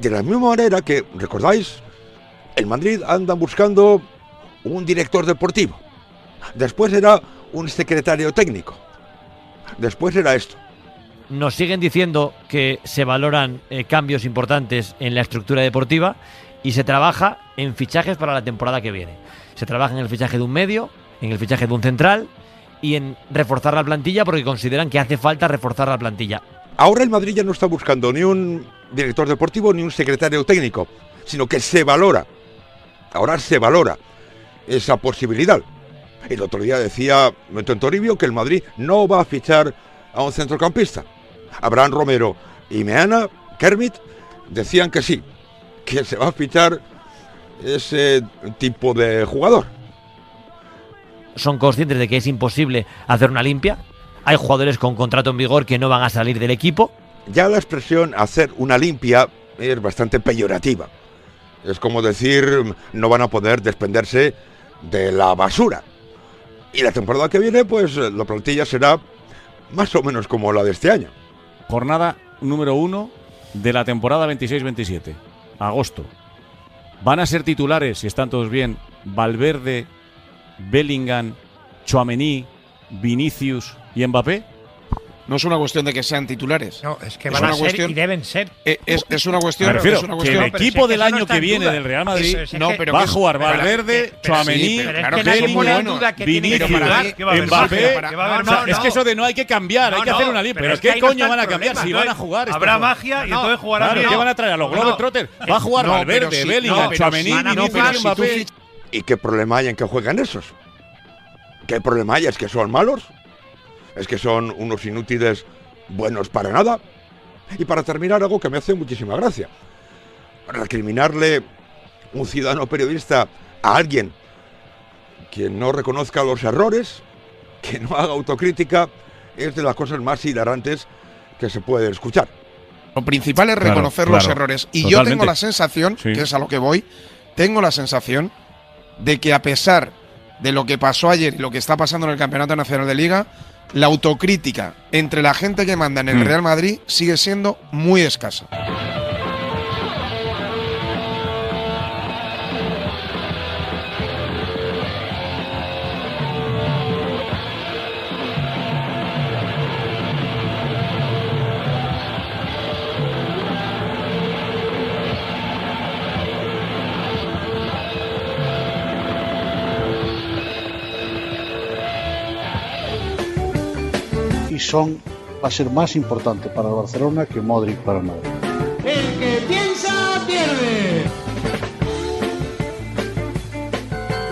De la misma manera que, ¿recordáis? El Madrid anda buscando un director deportivo. Después era un secretario técnico. Después era esto. Nos siguen diciendo que se valoran cambios importantes en la estructura deportiva y se trabaja en fichajes para la temporada que viene. Se trabaja en el fichaje de un medio, en el fichaje de un central y en reforzar la plantilla porque consideran que hace falta reforzar la plantilla. Ahora el Madrid ya no está buscando ni un director deportivo ni un secretario técnico, sino que se valora. Ahora se valora esa posibilidad. El otro día decía Toribio que el Madrid no va a fichar a un centrocampista. Abraham Romero y Meana Kermit decían que sí, que se va a fichar ese tipo de jugador. ¿Son conscientes de que es imposible hacer una limpia? Hay jugadores con contrato en vigor que no van a salir del equipo. Ya la expresión hacer una limpia es bastante peyorativa. Es como decir, no van a poder desprenderse de la basura. Y la temporada que viene, pues la plantilla será más o menos como la de este año. Jornada número 1 de la temporada 26-27. Agosto. Van a ser titulares, si están todos bien, Valverde, Bellingham, Tchouaméni, Vinicius y Mbappé. No es una cuestión de que sean titulares. No, es que van a ser y deben ser. Es una cuestión. Me refiero es una cuestión. que el equipo del año que viene del Real Madrid va a jugar Valverde, Tchouaméni, Bellingham, Vinicius, Mbappé. Es que eso de no hay que cambiar, hay que hacer una limpia. Pero ¿qué coño van a cambiar si van a jugar? Habrá magia y entonces jugarán bien. ¿Qué van a traer a los Globetrotters? Va a jugar Valverde, Bellingham, Tchouaméni, Vinicius, Mbappé. ¿Y qué problema hay en que jueguen esos? ¿Qué problema hay? ¿Es que son malos? ¿Es que son unos inútiles buenos para nada? Y para terminar, algo que me hace muchísima gracia. Recriminarle un ciudadano periodista a alguien que no reconozca los errores, que no haga autocrítica, es de las cosas más hilarantes que se puede escuchar. Lo principal es reconocer los errores. Y totalmente. Yo tengo la sensación, que es a lo que voy, tengo la sensación de que a pesar de lo que pasó ayer y lo que está pasando en el Campeonato Nacional de Liga, la autocrítica entre la gente que manda en el Real Madrid sigue siendo muy escasa. Son va a ser más importante para el Barcelona que Modric para el Madrid. El que piensa pierde.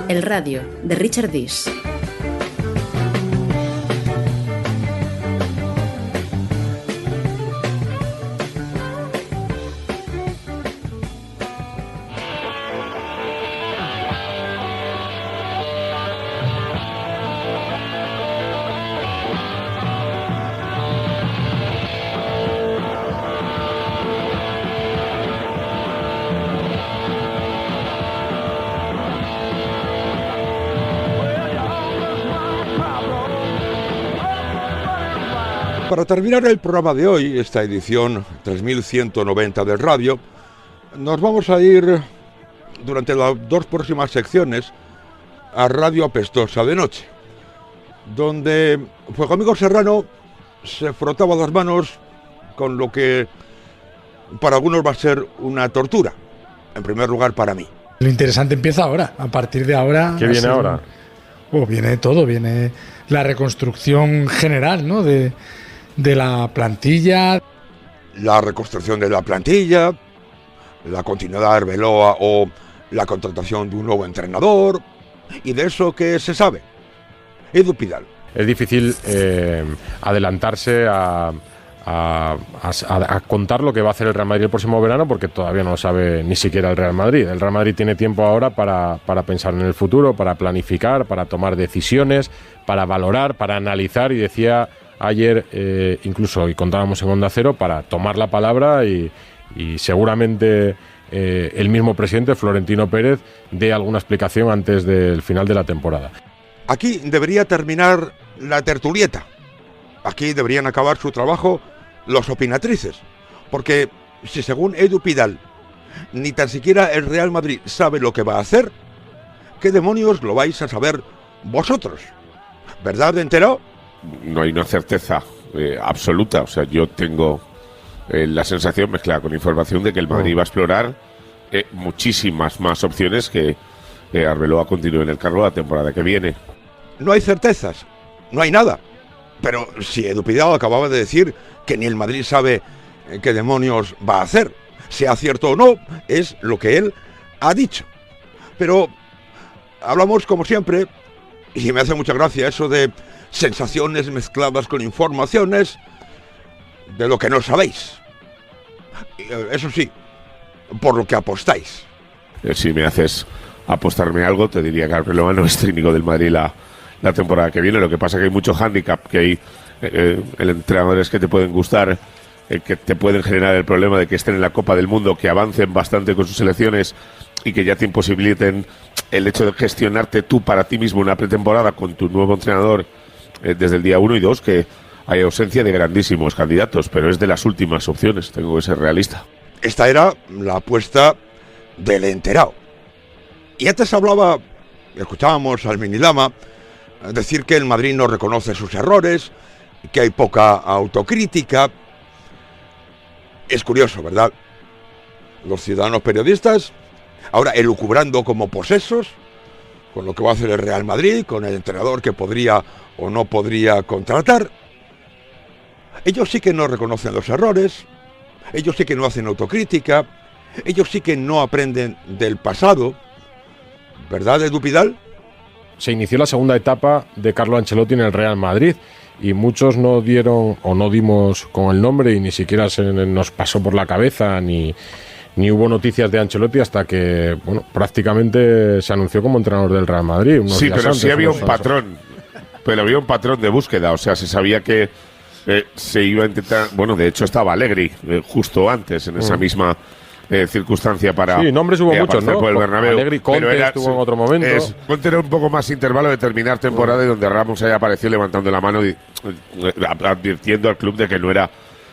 El radio de Richard Dis. Para terminar el programa de hoy, esta edición 3190 del radio, nos vamos a ir durante las 2 próximas secciones a Radio Apestosa de Noche, donde Fuego Amigo Serrano se frotaba las manos con lo que para algunos va a ser una tortura, en primer lugar para mí. Lo interesante empieza ahora, a partir de ahora. ¿Qué viene ahora? Viene todo, viene la reconstrucción general, ¿no? de la plantilla. La reconstrucción de la plantilla, la continuidad de Arbeloa o la contratación de un nuevo entrenador, y de eso que se sabe. Edu Pidal. Es difícil adelantarse a contar lo que va a hacer el Real Madrid el próximo verano, porque todavía no lo sabe ni siquiera el Real Madrid. El Real Madrid tiene tiempo ahora para pensar en el futuro, para planificar, para tomar decisiones, para valorar, para analizar, y decía ayer, incluso, y contábamos en Onda Cero, para tomar la palabra y seguramente el mismo presidente, Florentino Pérez, dé alguna explicación antes del final de la temporada. Aquí debería terminar la tertulieta. Aquí deberían acabar su trabajo los opinatrices. Porque si según Edu Pidal ni tan siquiera el Real Madrid sabe lo que va a hacer, ¿qué demonios lo vais a saber vosotros. ¿Verdad, enterado? No hay una certeza absoluta. O sea, yo tengo la sensación, mezclada con información, de que el Madrid va a explorar muchísimas más opciones que Arbeloa continúe en el cargo la temporada que viene. No hay certezas, no hay nada. Pero si Edu Pidal acababa de decir que ni el Madrid sabe qué demonios va a hacer, sea cierto o no, es lo que él ha dicho. Pero hablamos como siempre, y me hace mucha gracia eso de sensaciones mezcladas con informaciones de lo que no sabéis. Eso sí, por lo que apostáis. Si me haces apostarme algo, te diría que Arbeloa no es técnico del Madrid la temporada que viene. Lo que pasa es que hay mucho hándicap, que hay entrenadores que te pueden gustar, que te pueden generar el problema de que estén en la Copa del Mundo, que avancen bastante con sus selecciones y que ya te imposibiliten el hecho de gestionarte tú para ti mismo una pretemporada con tu nuevo entrenador desde el día 1 y 2, que hay ausencia de grandísimos candidatos, pero es de las últimas opciones, tengo que ser realista. Esta era la apuesta del enterado. Y antes escuchábamos al Minilama decir que el Madrid no reconoce sus errores, que hay poca autocrítica. Es curioso, ¿verdad? Los ciudadanos periodistas ahora elucubrando como posesos con lo que va a hacer el Real Madrid, con el entrenador que podría o no podría contratar. Ellos sí que no reconocen los errores, ellos sí que no hacen autocrítica, ellos sí que no aprenden del pasado. ¿Verdad, Edu Pidal? Se inició la segunda etapa de Carlo Ancelotti en el Real Madrid y muchos no dieron o no dimos con el nombre y ni siquiera se nos pasó por la cabeza ni hubo noticias de Ancelotti hasta que, bueno, prácticamente se anunció como entrenador del Real Madrid. Sí, pero sí había un patrón. Pero había un patrón de búsqueda, o sea, se sabía que se iba a intentar. Bueno, de hecho estaba Allegri justo antes en esa misma circunstancia para. Sí, nombres hubo muchos, ¿no? Por el Bernabéu. Allegri, Conte estuvo en otro momento. Conte era un poco más intervalo de terminar temporada y donde Ramos haya aparecido levantando la mano y advirtiendo al club de que no era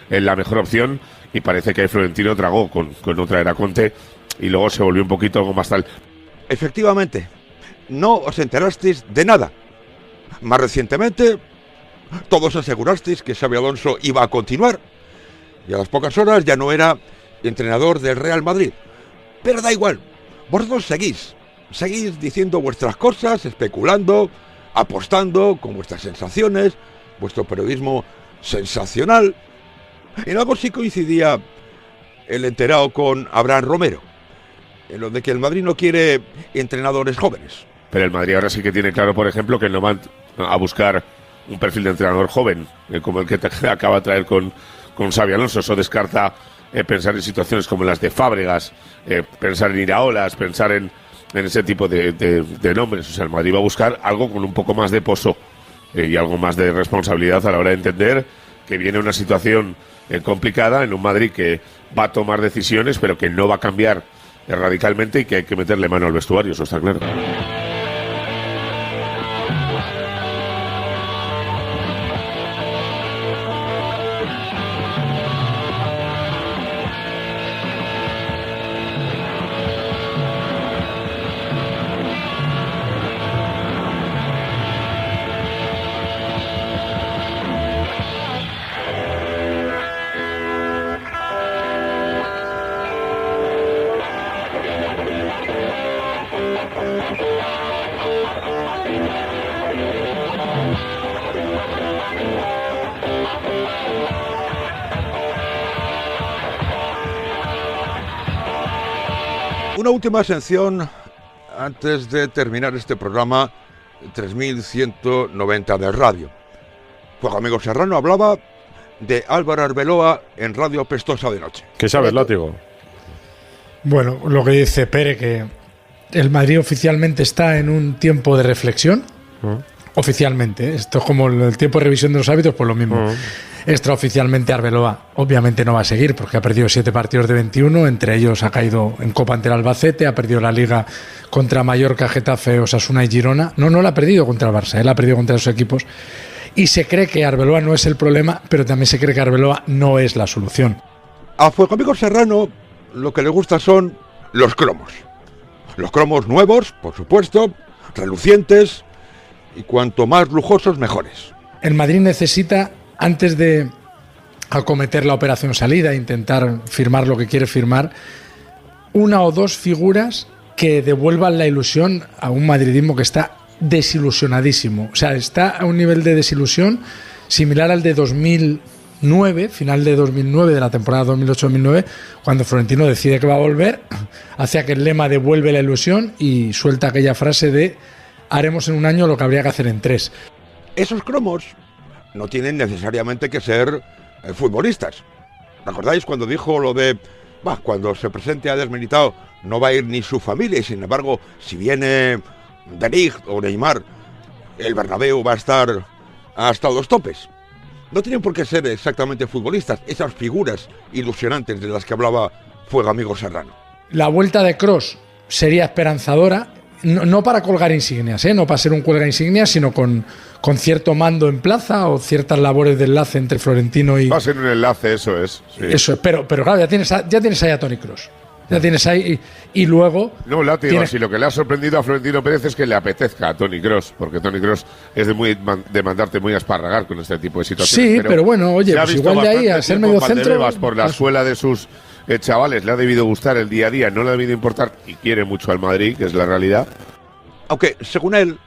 la mejor opción. Y parece que Florentino tragó con otra era Conte y luego se volvió un poquito algo más tal. Efectivamente, no os enterasteis de nada. Más recientemente, todos asegurasteis que Xabi Alonso iba a continuar y a las pocas horas ya no era entrenador del Real Madrid. Pero da igual, vosotros seguís diciendo vuestras cosas, especulando, apostando con vuestras sensaciones, vuestro periodismo sensacional. En algo sí coincidía el enterado con Abraham Romero, en lo de que el Madrid no quiere entrenadores jóvenes. Pero el Madrid ahora sí que tiene claro, por ejemplo, que no van a buscar un perfil de entrenador joven, como el que acaba de traer con Xabi Alonso. Eso descarta pensar en situaciones como las de Fábregas, pensar en Iraolas, pensar en ese tipo de nombres. O sea, el Madrid va a buscar algo con un poco más de pozo y algo más de responsabilidad a la hora de entender que viene una situación complicada en un Madrid que va a tomar decisiones, pero que no va a cambiar radicalmente y que hay que meterle mano al vestuario, eso está claro. Una última sección antes de terminar este programa 3190 de radio. Juan Amigo Serrano hablaba de Álvaro Arbeloa en Radio Pestosa de Noche. ¿Qué sabes, Látigo? Bueno, lo que dice Pere, que el Madrid oficialmente está en un tiempo de reflexión. Oficialmente, ¿eh? Esto es como el tiempo de revisión de los hábitos, pues lo mismo. Extraoficialmente Arbeloa obviamente no va a seguir porque ha perdido 7 partidos de 21, entre ellos ha caído en Copa ante el Albacete, ha perdido la Liga contra Mallorca, Getafe, Osasuna y Girona. No la ha perdido contra el Barça, él ha perdido contra esos equipos. Y se cree que Arbeloa no es el problema, pero también se cree que Arbeloa no es la solución. A Fuego Amigo Serrano lo que le gusta son los cromos. Los cromos nuevos, por supuesto, relucientes, y cuanto más lujosos, mejores. El Madrid necesita, antes de acometer la operación salida, intentar firmar lo que quiere firmar, una o dos figuras que devuelvan la ilusión a un madridismo que está desilusionadísimo. O sea, está a un nivel de desilusión similar al de 2009, final de 2009, de la temporada 2008-2009, cuando Florentino decide que va a volver, hace aquel lema de vuelve la ilusión y suelta aquella frase de haremos en un año lo que habría que hacer en 3. Esos cromos no tienen necesariamente que ser futbolistas. ¿Recordáis cuando dijo lo de cuando se presente a Militao no va a ir ni su familia, y sin embargo, si viene De Ligt o Neymar, el Bernabéu va a estar hasta los topes? No tienen por qué ser exactamente futbolistas, esas figuras ilusionantes de las que hablaba Fuegamigo Serrano. La vuelta de Kroos sería esperanzadora, no para colgar insignias, no para ser un cuelga insignias, sino con cierto mando en plaza o ciertas labores de enlace entre Florentino y... Va a ser un enlace, eso es. Sí. Eso es, pero claro, ya tienes ahí a Toni Kroos. Ya tienes ahí y luego... No, látigo, si lo que le ha sorprendido a Florentino Pérez es que le apetezca a Toni Kroos, porque Toni Kroos es de mandarte muy a esparragar con este tipo de situaciones. Sí, pero bueno, oye, pues igual de ahí a ser medio centro... Por la escuela de sus chavales, le ha debido gustar el día a día, no le ha debido importar y quiere mucho al Madrid, que es la realidad. Aunque, según él,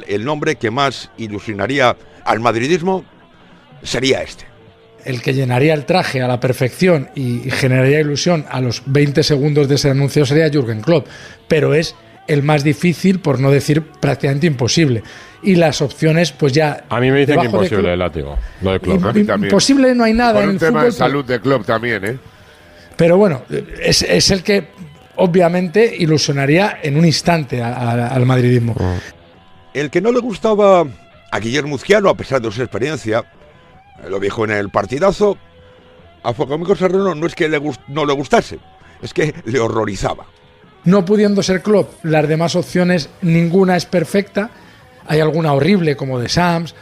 el nombre que más ilusionaría al madridismo sería este. El que llenaría el traje a la perfección y generaría ilusión a los 20 segundos de ese anuncio sería Jürgen Klopp, pero es el más difícil, por no decir prácticamente imposible. Y las opciones, pues ya... A mí me dicen que imposible el látigo, lo de Klopp. Imposible no hay nada por en un el tema fútbol, de salud de Klopp también, ¿eh? Pero bueno, es el que obviamente ilusionaría en un instante al madridismo. El que no le gustaba a Guillermo Uzquiano, a pesar de su experiencia, lo dijo en el partidazo, a Fuegamigo Serrano no es que no le gustase, es que le horrorizaba. No pudiendo ser Klopp, las demás opciones, ninguna es perfecta. Hay alguna horrible como de Sams.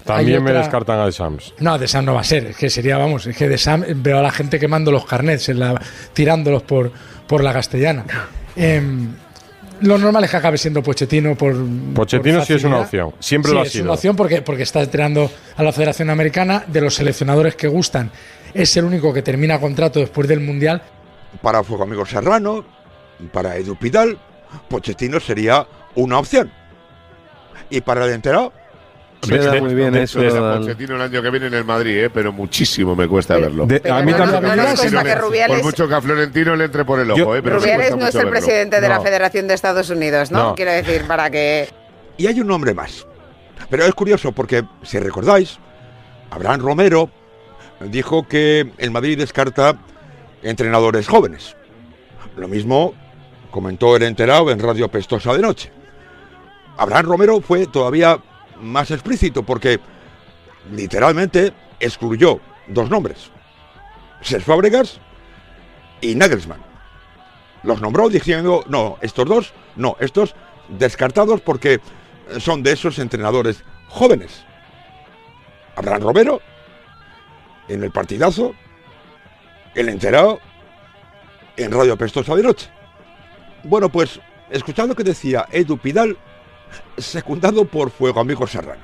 También me descartan a De Sams. No, De Sams no va a ser. Es que sería, es que De Sams veo a la gente quemando los carnets, tirándolos por la Castellana. Lo normal es que acabe siendo Pochettino Pochettino sí es una opción, siempre lo ha sido. Es una opción porque está entrenando a la Federación Americana. De los seleccionadores que gustan, es el único que termina contrato después del Mundial. Para Fuegamigo Serrano, para Edu Pidal, Pochettino sería una opción. Y para el entero, Queda muy bien eso. Pochettino el año que viene en el Madrid, pero muchísimo me cuesta verlo. A mí también. Por mucho que a Florentino le entre por el ojo. Pero Rubiales no es el presidente de la Federación de Estados Unidos, ¿no? Quiero decir, para que... Y hay un nombre más. Pero es curioso porque, si recordáis, Abraham Romero dijo que el Madrid descarta entrenadores jóvenes. Lo mismo comentó el enterado en Radio Pestosa de noche. Abraham Romero fue todavía más explícito porque literalmente excluyó dos nombres, Cesc Fábregas y Nagelsmann. Los nombró diciendo, no, estos descartados porque son de esos entrenadores jóvenes. Abraham Romero, en el partidazo, el enterado, en Radio Pestosa de noche. Bueno, pues, escuchando que decía Edu Pidal, secundado por Fuegamigo Serrano.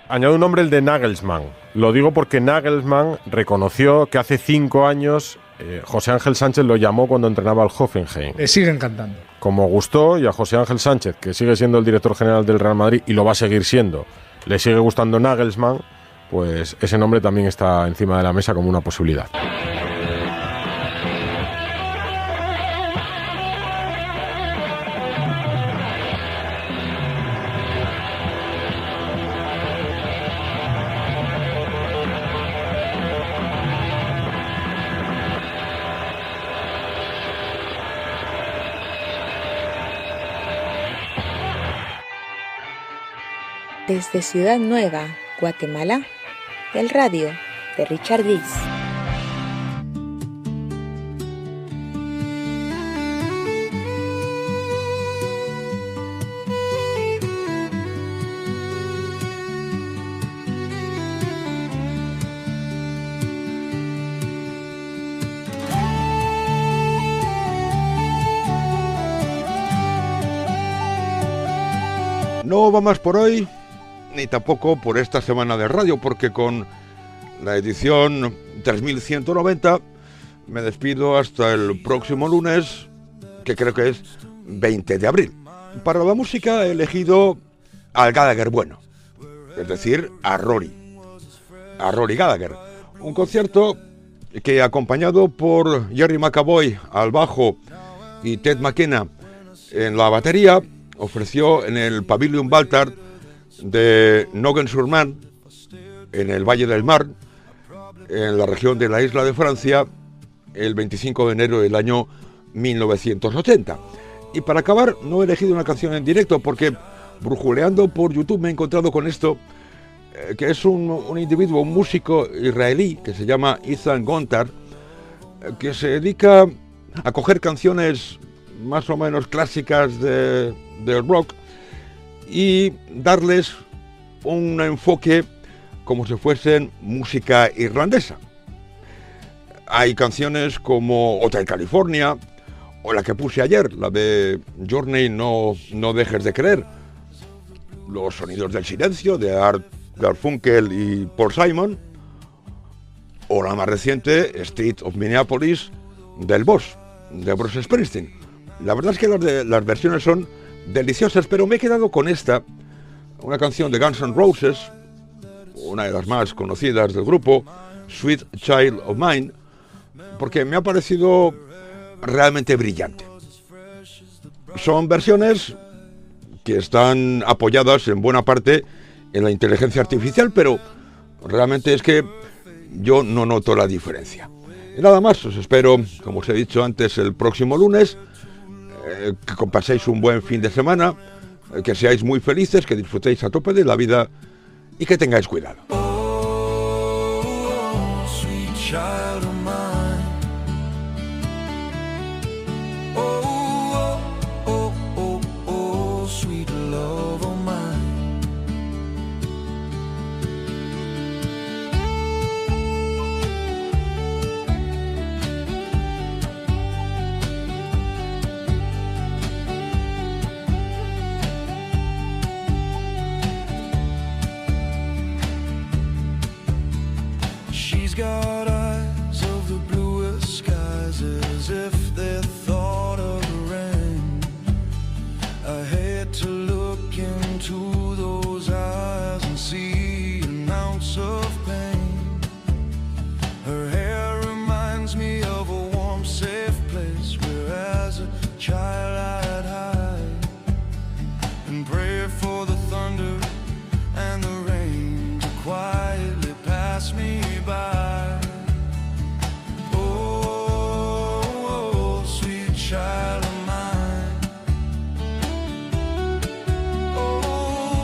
Añado un nombre, el de Nagelsmann. Lo digo porque Nagelsmann reconoció que hace 5 años José Ángel Sánchez lo llamó cuando entrenaba al Hoffenheim. Le siguen cantando. Como gustó, y a José Ángel Sánchez, que sigue siendo el director general del Real Madrid y lo va a seguir siendo, le sigue gustando Nagelsmann, pues ese nombre también está encima de la mesa como una posibilidad. Desde Ciudad Nueva, Guatemala, el radio de Richard Diz. No va más por hoy, ni tampoco por esta semana de radio, porque con la edición 3190 me despido hasta el próximo lunes, que creo que es 20 de abril. Para la música he elegido al Gallagher bueno, es decir, a Rory Gallagher. Un concierto que, acompañado por Jerry McAvoy al bajo y Ted McKenna en la batería, ofreció en el Pavilion Baltard de Nogent-sur-Marne, en el Valle del Marne, en la región de la isla de Francia, el 25 de enero del año 1980. Y para acabar, no he elegido una canción en directo porque, brujuleando por YouTube, me he encontrado con esto, que es un individuo, un músico israelí que se llama Ethan Gontar, que se dedica a coger canciones más o menos clásicas de rock y darles un enfoque como si fuesen música irlandesa. Hay canciones como Hotel California, o la que puse ayer, la de Journey, no dejes de creer, Los sonidos del silencio, de Art Garfunkel y Paul Simon, o la más reciente, Street of Minneapolis, del Boss, de Bruce Springsteen. La verdad es que las versiones son deliciosas, pero me he quedado con esta, una canción de Guns N' Roses, una de las más conocidas del grupo, Sweet Child of Mine, porque me ha parecido realmente brillante. Son versiones que están apoyadas en buena parte en la inteligencia artificial, pero realmente es que yo no noto la diferencia. Y nada más, os espero, como os he dicho antes, el próximo lunes, que paséis un buen fin de semana, que seáis muy felices, que disfrutéis a tope de la vida y que tengáis cuidado. Got eyes of the bluest skies, as if they thought of the rain. I hate to look into those eyes and see an ounce of pain. Her hair reminds me of a warm, safe place where as a child I'd hide and pray for the thunder and the rain to quietly pass me by. Child of mine, oh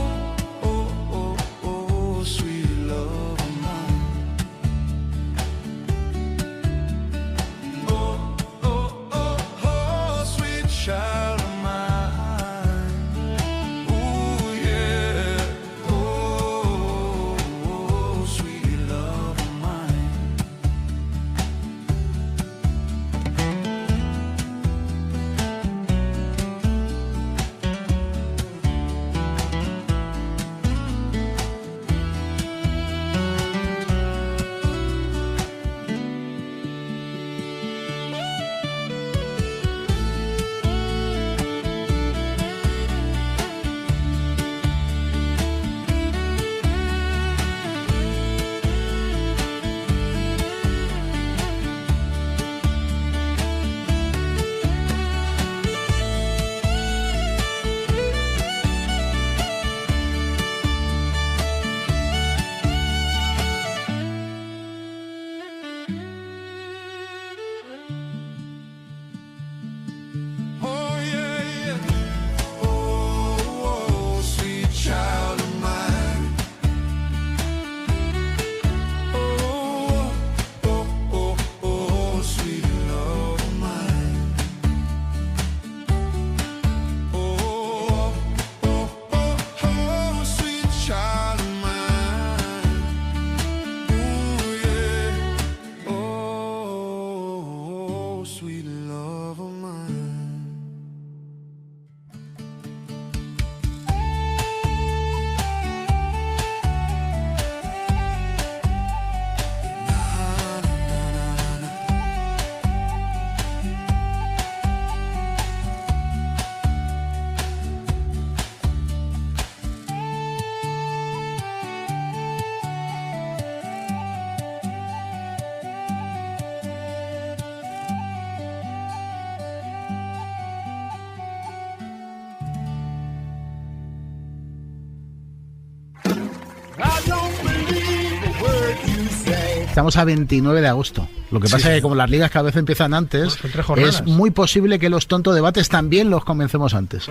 Estamos a 29 de agosto. Lo que pasa es que como las ligas cada vez empiezan antes, es muy posible que los tontos debates también los comencemos antes.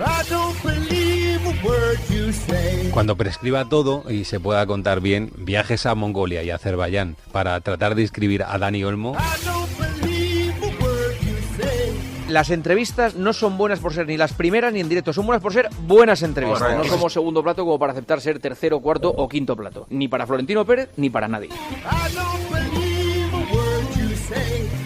Cuando prescriba todo y se pueda contar bien, viajes a Mongolia y a Azerbaiyán para tratar de inscribir a Dani Olmo. Las entrevistas no son buenas por ser ni las primeras ni en directo, son buenas por ser buenas entrevistas. No somos segundo plato como para aceptar ser tercero, cuarto o quinto plato. Ni para Florentino Pérez ni para nadie.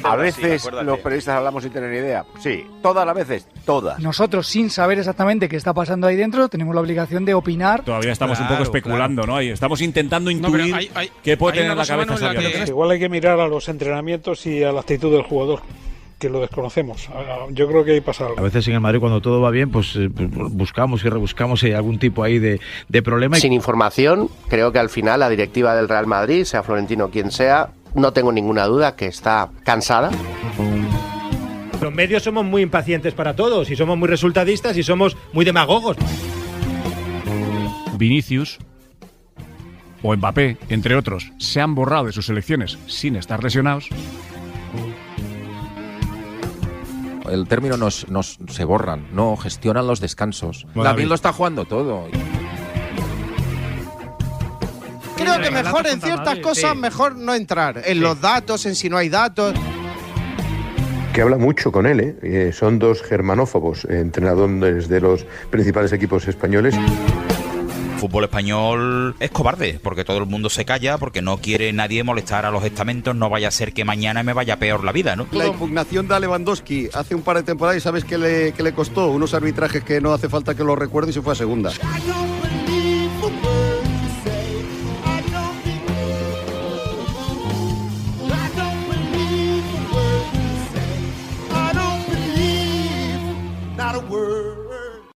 A veces los periodistas hablamos sin tener ni idea. Sí, todas las veces, todas. Nosotros, sin saber exactamente qué está pasando ahí dentro, tenemos la obligación de opinar. Todavía estamos un poco especulando, ¿no? Estamos intentando intuir qué puede tener en la cabeza Xavi. Igual hay que mirar a los entrenamientos y a la actitud del jugador, que lo desconocemos. Yo creo que ahí pasa algo. A veces en el Madrid, cuando todo va bien, pues buscamos y rebuscamos si hay algún tipo ahí de problema. Sin información, creo que al final la directiva del Real Madrid, sea Florentino quien sea, no tengo ninguna duda que está cansada. Los medios somos muy impacientes para todos y somos muy resultadistas y somos muy demagogos. Vinicius o Mbappé, entre otros, se han borrado de sus selecciones sin estar lesionados. El término se borran, no gestionan los descansos. Bueno, David lo está jugando todo. Creo que mejor en ciertas cosas, mejor no entrar. En los datos, en si no hay datos. Que habla mucho con él, son dos germanófobos, entrenadores de los principales equipos españoles. El fútbol español es cobarde, porque todo el mundo se calla, porque no quiere nadie molestar a los estamentos, no vaya a ser que mañana me vaya peor la vida, ¿no? La impugnación de Lewandowski hace un par de temporadas y ¿sabes qué le costó? Unos arbitrajes que no hace falta que lo recuerde y se fue a segunda.